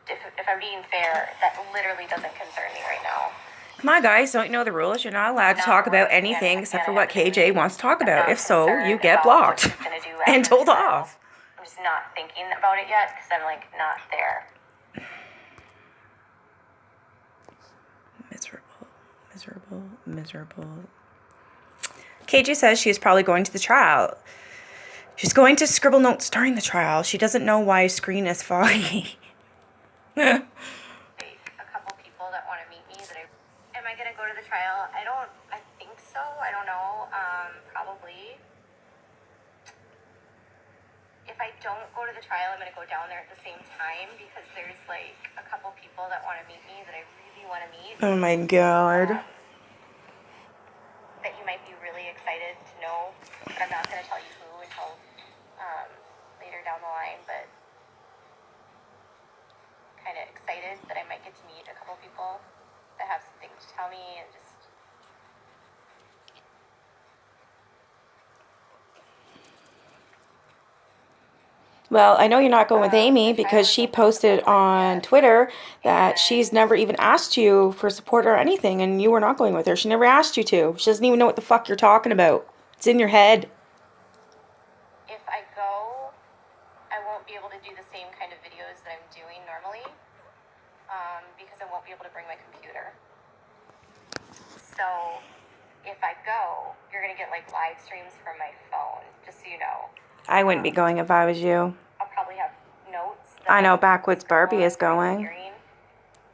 If I'm being fair, that literally doesn't concern me right now. Come on, guys, don't you know the rules? You're not allowed to talk about anything except for what KJ wants to talk about. If so, you get blocked and told off. I'm just not thinking about it yet because I'm, like, not there. Miserable. KJ says she is probably going to the trial. She's going to scribble notes during the trial. She doesn't know why screen is foggy. A couple people that want to meet me am I going to go to the trial? I think so. I don't know. Probably. If I don't go to the trial, I'm going to go down there at the same time because there's, like, a couple people that want to meet me that I really want to meet. Oh my God. That you might be really excited to know, but I'm not going to tell you who until later down the line, but kind of excited that I might get to meet a couple people that have some things to tell me and just... Well, I know you're not going with Amy because she posted on Twitter that she's never even asked you for support or anything, and you were not going with her. She never asked you to. She doesn't even know what the fuck you're talking about. It's in your head. If I go, I won't be able to do the same kind of videos that I'm doing normally because I won't be able to bring my computer. So if I go, you're going to get, like, live streams from my phone, just so you know. I wouldn't be going if I was you. I'll probably have notes. I know Backwoods Barbie is going.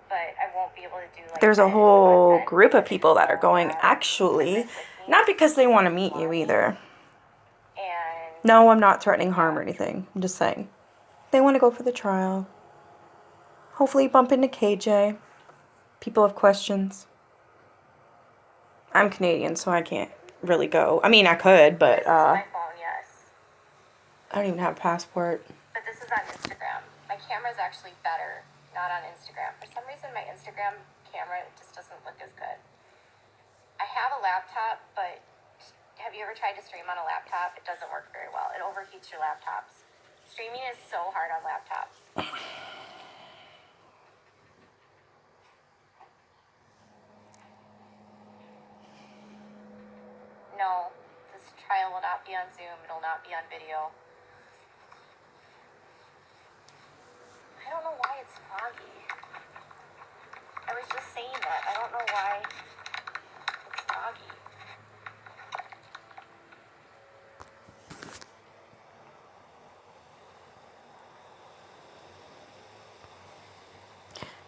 But I won't be able to do, like, there's a whole group of people that are going, actually. Not because they want to meet you either. No, I'm not threatening harm or anything. I'm just saying. They want to go for the trial. Hopefully bump into KJ. People have questions. I'm Canadian, so I can't really go. I mean, I could, but my phone, yes. I don't even have a passport. But this is on Instagram. My camera's actually better, not on Instagram. For some reason, my Instagram camera just doesn't look as good. I have a laptop, but have you ever tried to stream on a laptop? It doesn't work very well. It overheats your laptops. Streaming is so hard on laptops. No, this trial will not be on Zoom. It'll not be on video. I don't know why it's foggy. I was just saying that. I don't know why it's foggy.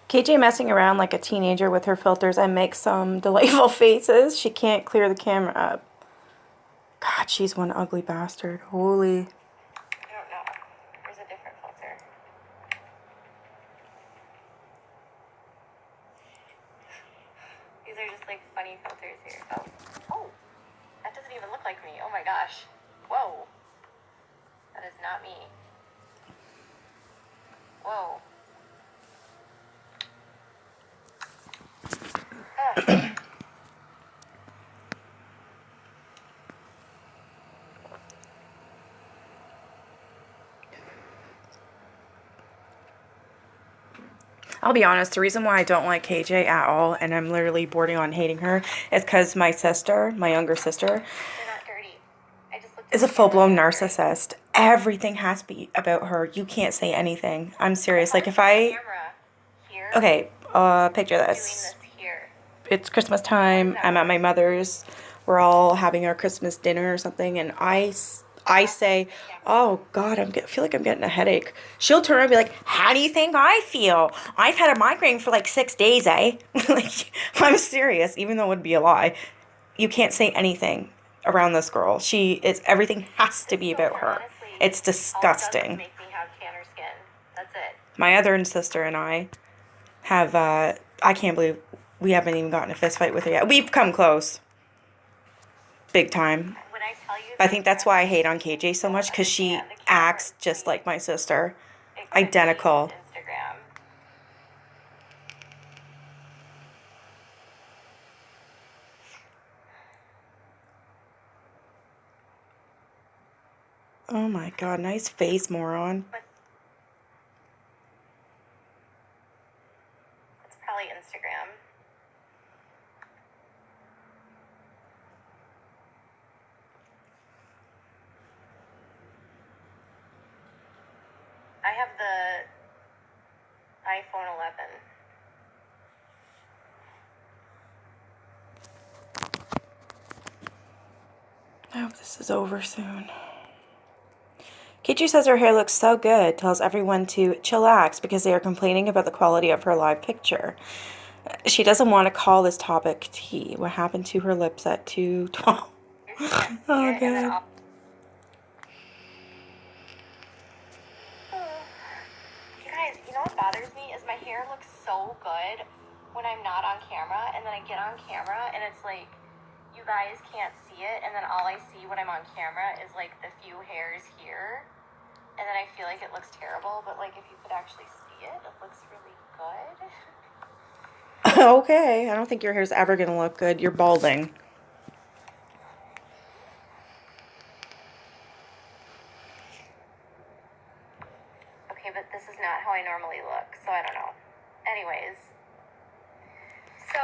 KJ messing around like a teenager with her filters and makes some delightful faces. She can't clear the camera up. God, she's one ugly bastard. Holy. I don't know. There's a different filter. These are just, like, funny filters here. Oh, that doesn't even look like me. Oh my gosh. Whoa. That is not me. Whoa. I'll be honest, the reason why I don't like KJ at all, and I'm literally bordering on hating her, is because my sister, my younger sister, They're not dirty. I just looked at is a the full-blown camera. narcissist. Everything has to be about her. You can't say anything. I'm serious. Like, if Camera I... here. Okay, picture Doing this. this here. It's Christmas time. I'm at my mother's. We're all having our Christmas dinner or something, and I I say, oh God, feel like I'm getting a headache. She'll turn around and be like, how do you think I feel? I've had a migraine for like 6 days, eh? Like, I'm serious, even though it would be a lie. You can't say anything around this girl. Everything has to be about her. It's disgusting. Make me have tanner skin. That's it. My other sister and I have, I can't believe we haven't even gotten a fist fight with her yet. We've come close. Big time. When I tell you, I think that's why I hate on KJ so much, because she acts just like my sister. Identical. Instagram. Oh my God, nice face, moron. It's probably Instagram. I have the iPhone 11. I hope this is over soon. KJ says her hair looks so good, tells everyone to chillax because they are complaining about the quality of her live picture. She doesn't want to call this topic tea. What happened to her lips at 2:12? Oh, God. You guys, you know what bothers me is my hair looks so good when I'm not on camera, and then I get on camera and it's like, you guys can't see it, and then all I see when I'm on camera is like the few hairs here, and then I feel like it looks terrible, but like if you could actually see it, it looks really good. Okay, I don't think your hair's ever going to look good. You're balding. Okay, but this is not how I normally look, so I don't know. Anyways, so,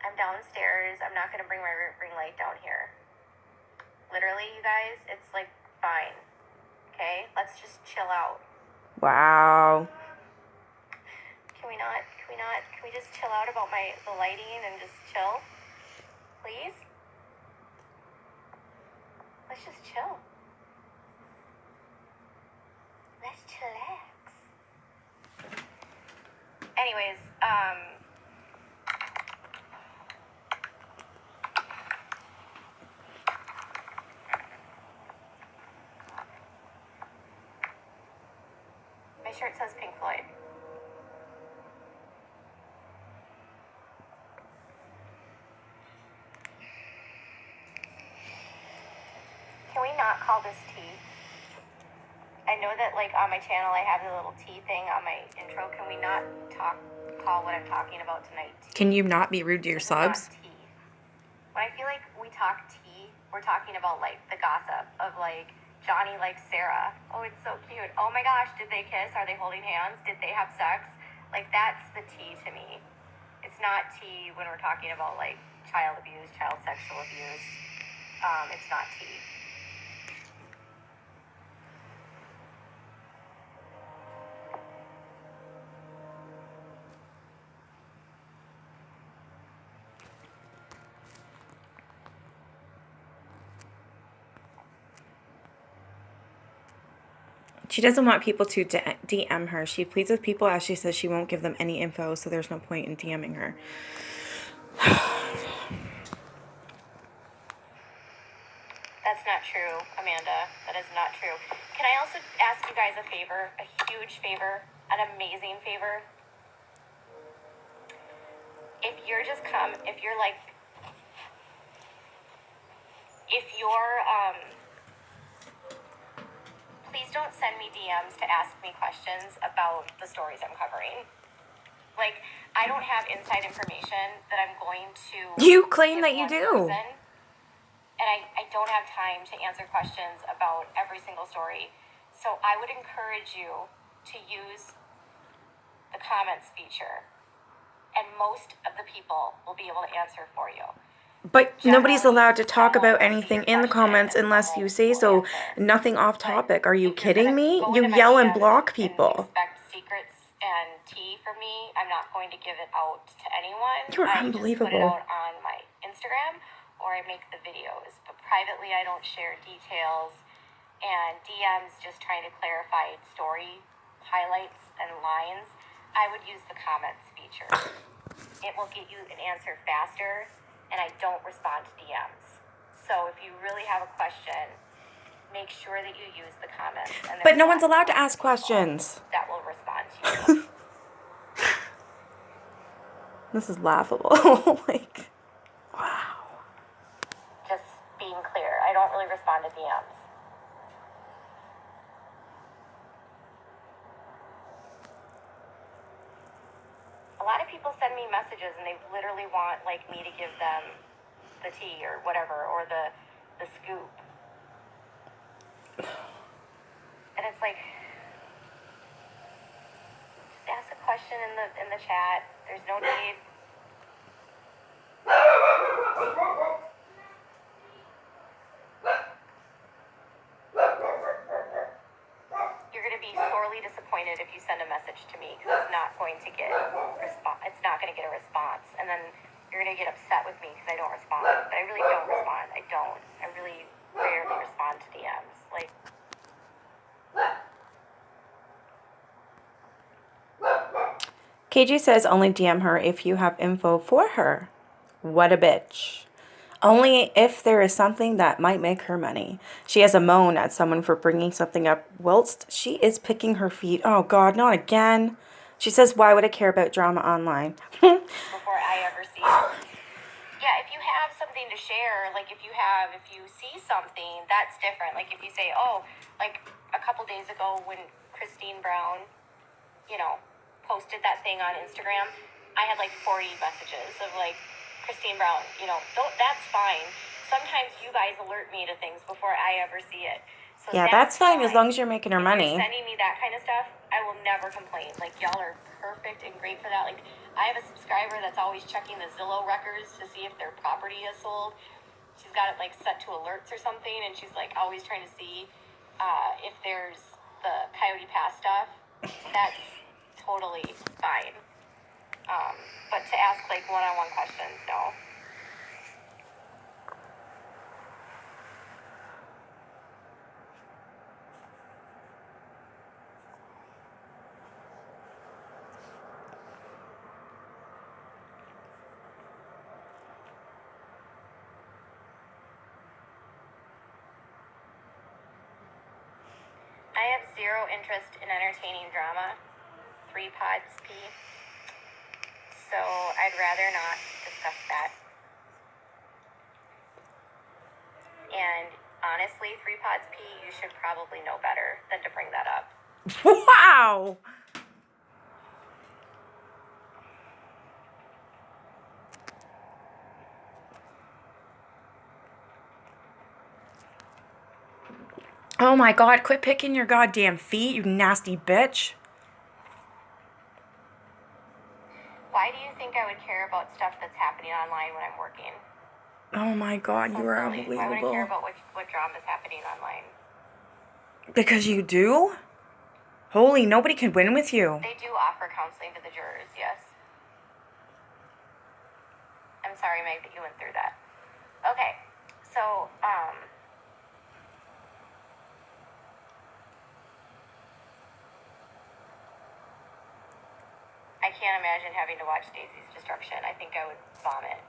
I'm downstairs. I'm not going to bring my ring light down here. Literally, you guys, it's like fine. Okay? Let's just chill out. Wow. Can we just chill out about the lighting and just chill? Please? Let's just chill. Let's chillax. Anyways, my shirt says Pink Floyd. Can we not call this tea? I know that like on my channel I have the little tea thing on my intro. Can we not call what I'm talking about tonight tea? Can you not be rude to your subs? Tea. When I feel like we talk tea, we're talking about like the gossip of like Johnny likes Sarah. Oh, it's so cute. Oh my gosh, did they kiss? Are they holding hands? Did they have sex? Like that's the tea to me. It's not tea when we're talking about like child abuse, child sexual abuse. It's not tea. She doesn't want people to DM her. She pleads with people as she says she won't give them any info, so there's no point in DMing her. That's not true, Amanda. That is not true. Can I also ask you guys a favor? A huge favor? An amazing favor? If you're please don't send me DMs to ask me questions about the stories I'm covering. Like, I don't have inside information that I'm going to... You claim that you do. And I don't have time to answer questions about every single story. So I would encourage you to use the comments feature. And most of the people will be able to answer for you. But nobody's allowed to talk about anything in the comments unless you say so. Nothing off topic. Are you kidding me? You yell and block people. Expect secrets and tea from me, I'm not going to give it out to anyone. You're I just put it unbelievable. out on my Instagram, or I make the videos. But privately, I don't share details. And DMs, just trying to clarify story highlights and lines, I would use the comments feature. It will get you an answer faster, and I don't respond to DMs. So if you really have a question, make sure that you use the comments. And But no one's allowed to ask questions. That will respond to you. This is laughable. Like, wow. Just being clear, I don't really respond to DMs. A lot of people send me messages and they literally want like me to give them the tea or whatever, or the scoop. And it's like, just ask a question in the chat. There's no need. You're going to be sorely disappointed if you send a message to me, because it's not going to get It's not going to get a response, and then you're going to get upset with me because I don't respond. But I really don't respond. I don't. I really rarely respond to DMs. Like. KJ says only DM her if you have info for her. What a bitch. Only if there is something that might make her money. She has a moan at someone for bringing something up whilst she is picking her feet. Oh God, not again. She says, why would I care about drama online? Before I ever see it. Yeah, if you have something to share, like if you see something, that's different. Like if you say, oh, like a couple days ago when Christine Brown, posted that thing on Instagram, I had like 40 messages of like, Christine Brown, that's fine. Sometimes you guys alert me to things before I ever see it. So yeah, that's fine as long as you're making her money. If you're sending me that kind of stuff, I will never complain. Like, y'all are perfect and great for that. Like, I have a subscriber that's always checking the Zillow records to see if their property is sold. She's got it like set to alerts or something, and she's like always trying to see if there's the Coyote Pass stuff. That's totally fine. But to ask like one-on-one questions, no. I have zero interest in entertaining drama. 3 pods P. So I'd rather not discuss that. And honestly, 3 pods P, you should probably know better than to bring that up. Wow! Oh my God, quit picking your goddamn feet, you nasty bitch. Why do you think I would care about stuff that's happening online when I'm working? Oh my God, So you are silly. Why would I care unbelievable. about what drama is happening online? Because you do? Holy, nobody can win with you. They do offer counseling to the jurors, yes. I'm sorry, Meg, that you went through that. Okay, so, I can't imagine having to watch Daisy's destruction. I think I would vomit.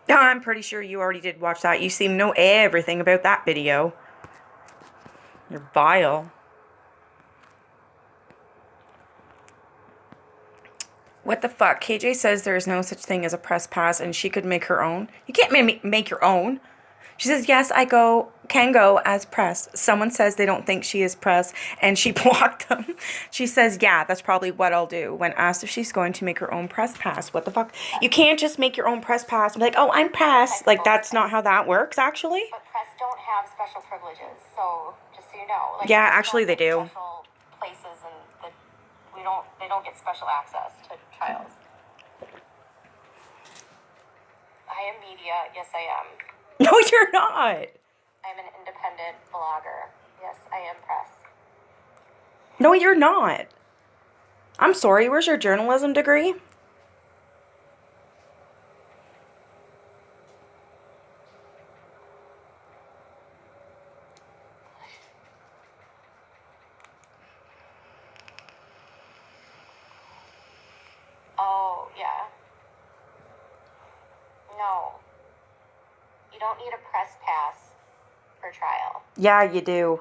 I'm pretty sure you already did watch that. You seem to know everything about that video. You're vile. What the fuck? KJ says there is no such thing as a press pass and she could make her own. You can't make your own. She says, yes, can go as press. Someone says they don't think she is press and she blocked them. She says, yeah, that's probably what I'll do. When asked if she's going to make her own press pass. What the fuck? You can't just make your own press pass and be like, oh, I'm press. Like, that's not how that works, actually. But press don't have special privileges, so just so you know. Like, Yeah, actually they do. Special places and they don't get special access to trials. I am media. Yes, I am. No, you're not. I'm an independent blogger. Yes, I am press. No, you're not. I'm sorry, where's your journalism degree? Oh, yeah. No. You don't need a press pass for trial. Yeah, you do.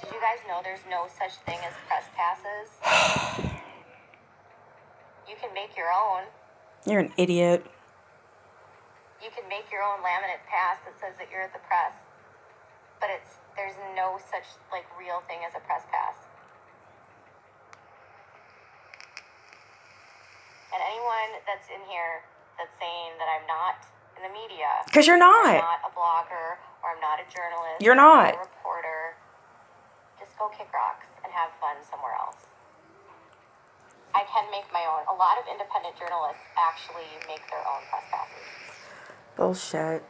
Did you guys know there's no such thing as press passes? You can make your own. You're an idiot. You can make your own laminate pass that says that you're at the press. But there's no such, like, real thing as a press pass. And anyone that's in here that's saying that I'm not in the media. Because you're not. I'm not a blogger, or I'm not a journalist. You're I'm not. not a reporter. Just go kick rocks and have fun somewhere else. I can make my own. A lot of independent journalists actually make their own press passes. Bullshit.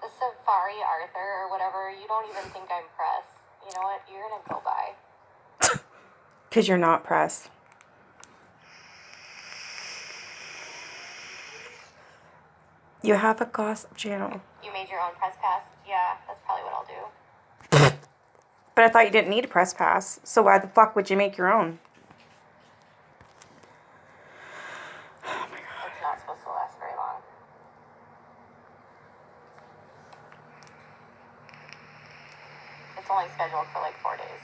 The Safari Arthur or whatever, you don't even think I'm press. You know what? You're gonna go by. Because you're not press. You have a gossip channel. You made your own press pass? Yeah, that's probably what I'll do. But I thought you didn't need a press pass. So why the fuck would you make your own? Oh my god. It's not supposed to last very long. It's only scheduled for like 4 days.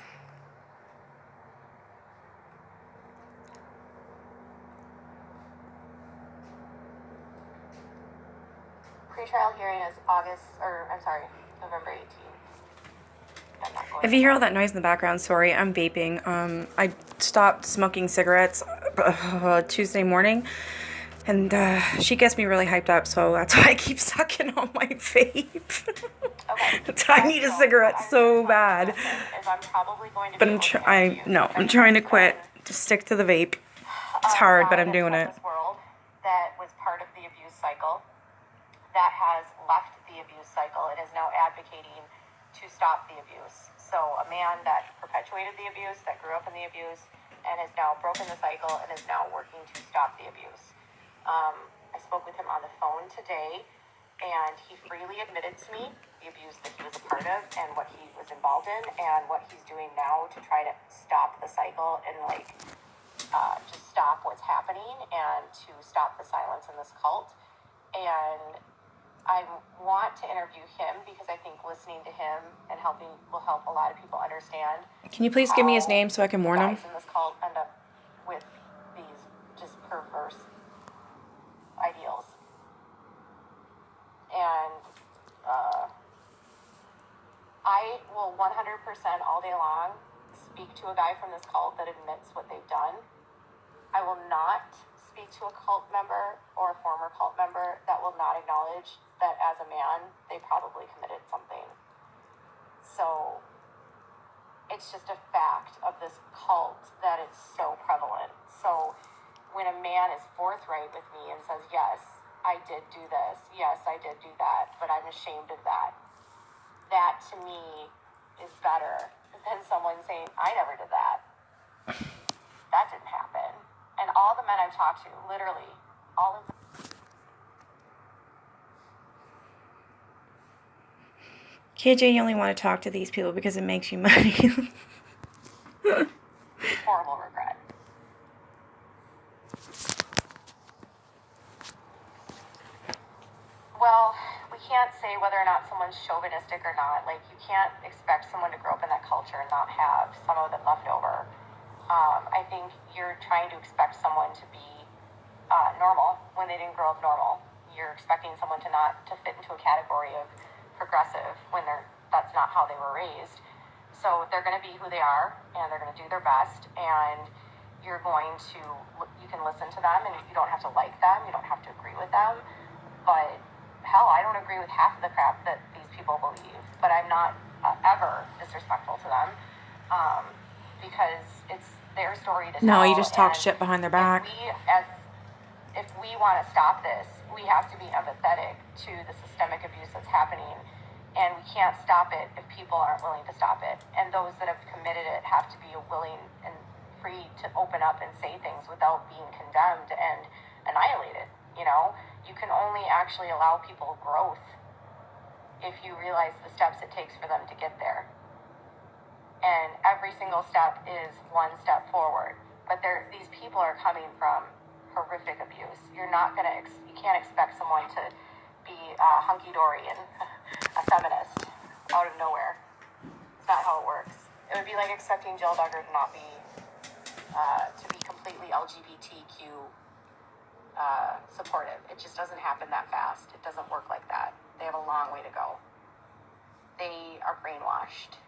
Pre-trial hearing is November 18th. If you hear all that noise in the background, sorry, I'm vaping. I stopped smoking cigarettes Tuesday morning, and she gets me really hyped up, so that's why I keep sucking on my vape. Okay. I need a cigarette so bad. I'm probably going to But I'm trying to quit. Just stick to the vape. It's hard, but I'm doing it. This world that was part of the abuse cycle, that has left the abuse cycle and is now advocating to stop the abuse. So a man that perpetuated the abuse, that grew up in the abuse, and has now broken the cycle and is now working to stop the abuse. I spoke with him on the phone today, and he freely admitted to me the abuse that he was a part of and what he was involved in and what he's doing now to try to stop the cycle and just stop what's happening and to stop the silence in this cult. And I want to interview him because I think listening to him and helping will help a lot of people understand. Can you please give me his name so I can warn him? Guys in this cult end up with these just perverse ideals. And I will 100% all day long speak to a guy from this cult that admits what they've done. I will not speak to a cult member or a former cult member that will not acknowledge that as a man, they probably committed something. So it's just a fact of this cult that it's so prevalent. So when a man is forthright with me and says, yes, I did do this, yes, I did do that, but I'm ashamed of that, that to me is better than someone saying, I never did that. That didn't happen. And all the men I've talked to, literally, all of them. KJ, you only want to talk to these people because it makes you money. Horrible regret. Well, we can't say whether or not someone's chauvinistic or not. Like, you can't expect someone to grow up in that culture and not have some of it left over. I think you're trying to expect someone to be normal when they didn't grow up normal. You're expecting someone to fit into a category of progressive when that's not how they were raised. So they're going to be who they are, and they're going to do their best. And you're going to, you can listen to them, and you don't have to like them, you don't have to agree with them, but hell, I don't agree with half of the crap that these people believe, but I'm not ever disrespectful to them, because it's their story to tell. No, you just talk and shit behind their back. if we want to stop this, we have to be empathetic to the systemic abuse that's happening, and we can't stop it if people aren't willing to stop it. And those that have committed it have to be willing and free to open up and say things without being condemned and annihilated. You know, you can only actually allow people growth if you realize the steps it takes for them to get there. And every single step is one step forward. But these people are coming from horrific abuse. You can't expect someone to be hunky-dory and a feminist out of nowhere. It's not how it works. It would be like expecting Jill Duggar to not be, to be completely LGBTQ supportive. It just doesn't happen that fast. It doesn't work like that. They have a long way to go. They are brainwashed.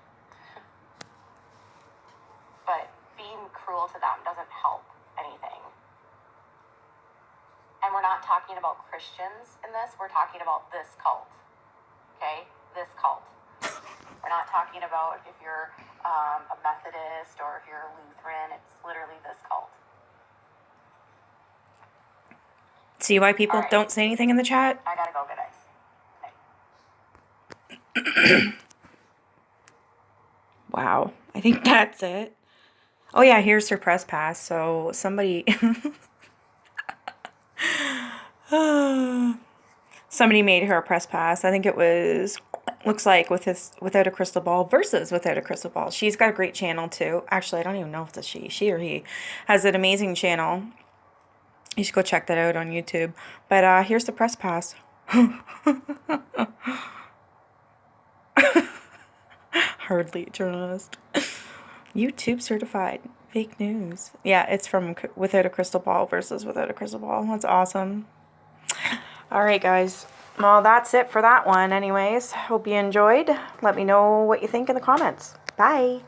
But being cruel to them doesn't help anything. And we're not talking about Christians in this. We're talking about this cult. Okay? This cult. We're not talking about if you're a Methodist or if you're a Lutheran. It's literally this cult. See why people don't say anything in the chat? I gotta go, good night. Wow. I think that's it. Oh yeah, here's her press pass. So somebody somebody made her a press pass. I think it was, looks like Without a Crystal Ball versus Without a Crystal Ball. She's got a great channel too. Actually, I don't even know if it's she or he has an amazing channel. You should go check that out on YouTube. But here's the press pass. Hardly a journalist. YouTube certified. Fake news. Yeah, it's from Without a Crystal Ball versus Without a Crystal Ball. That's awesome. All right, guys. Well, that's it for that one anyways. Hope you enjoyed. Let me know what you think in the comments. Bye.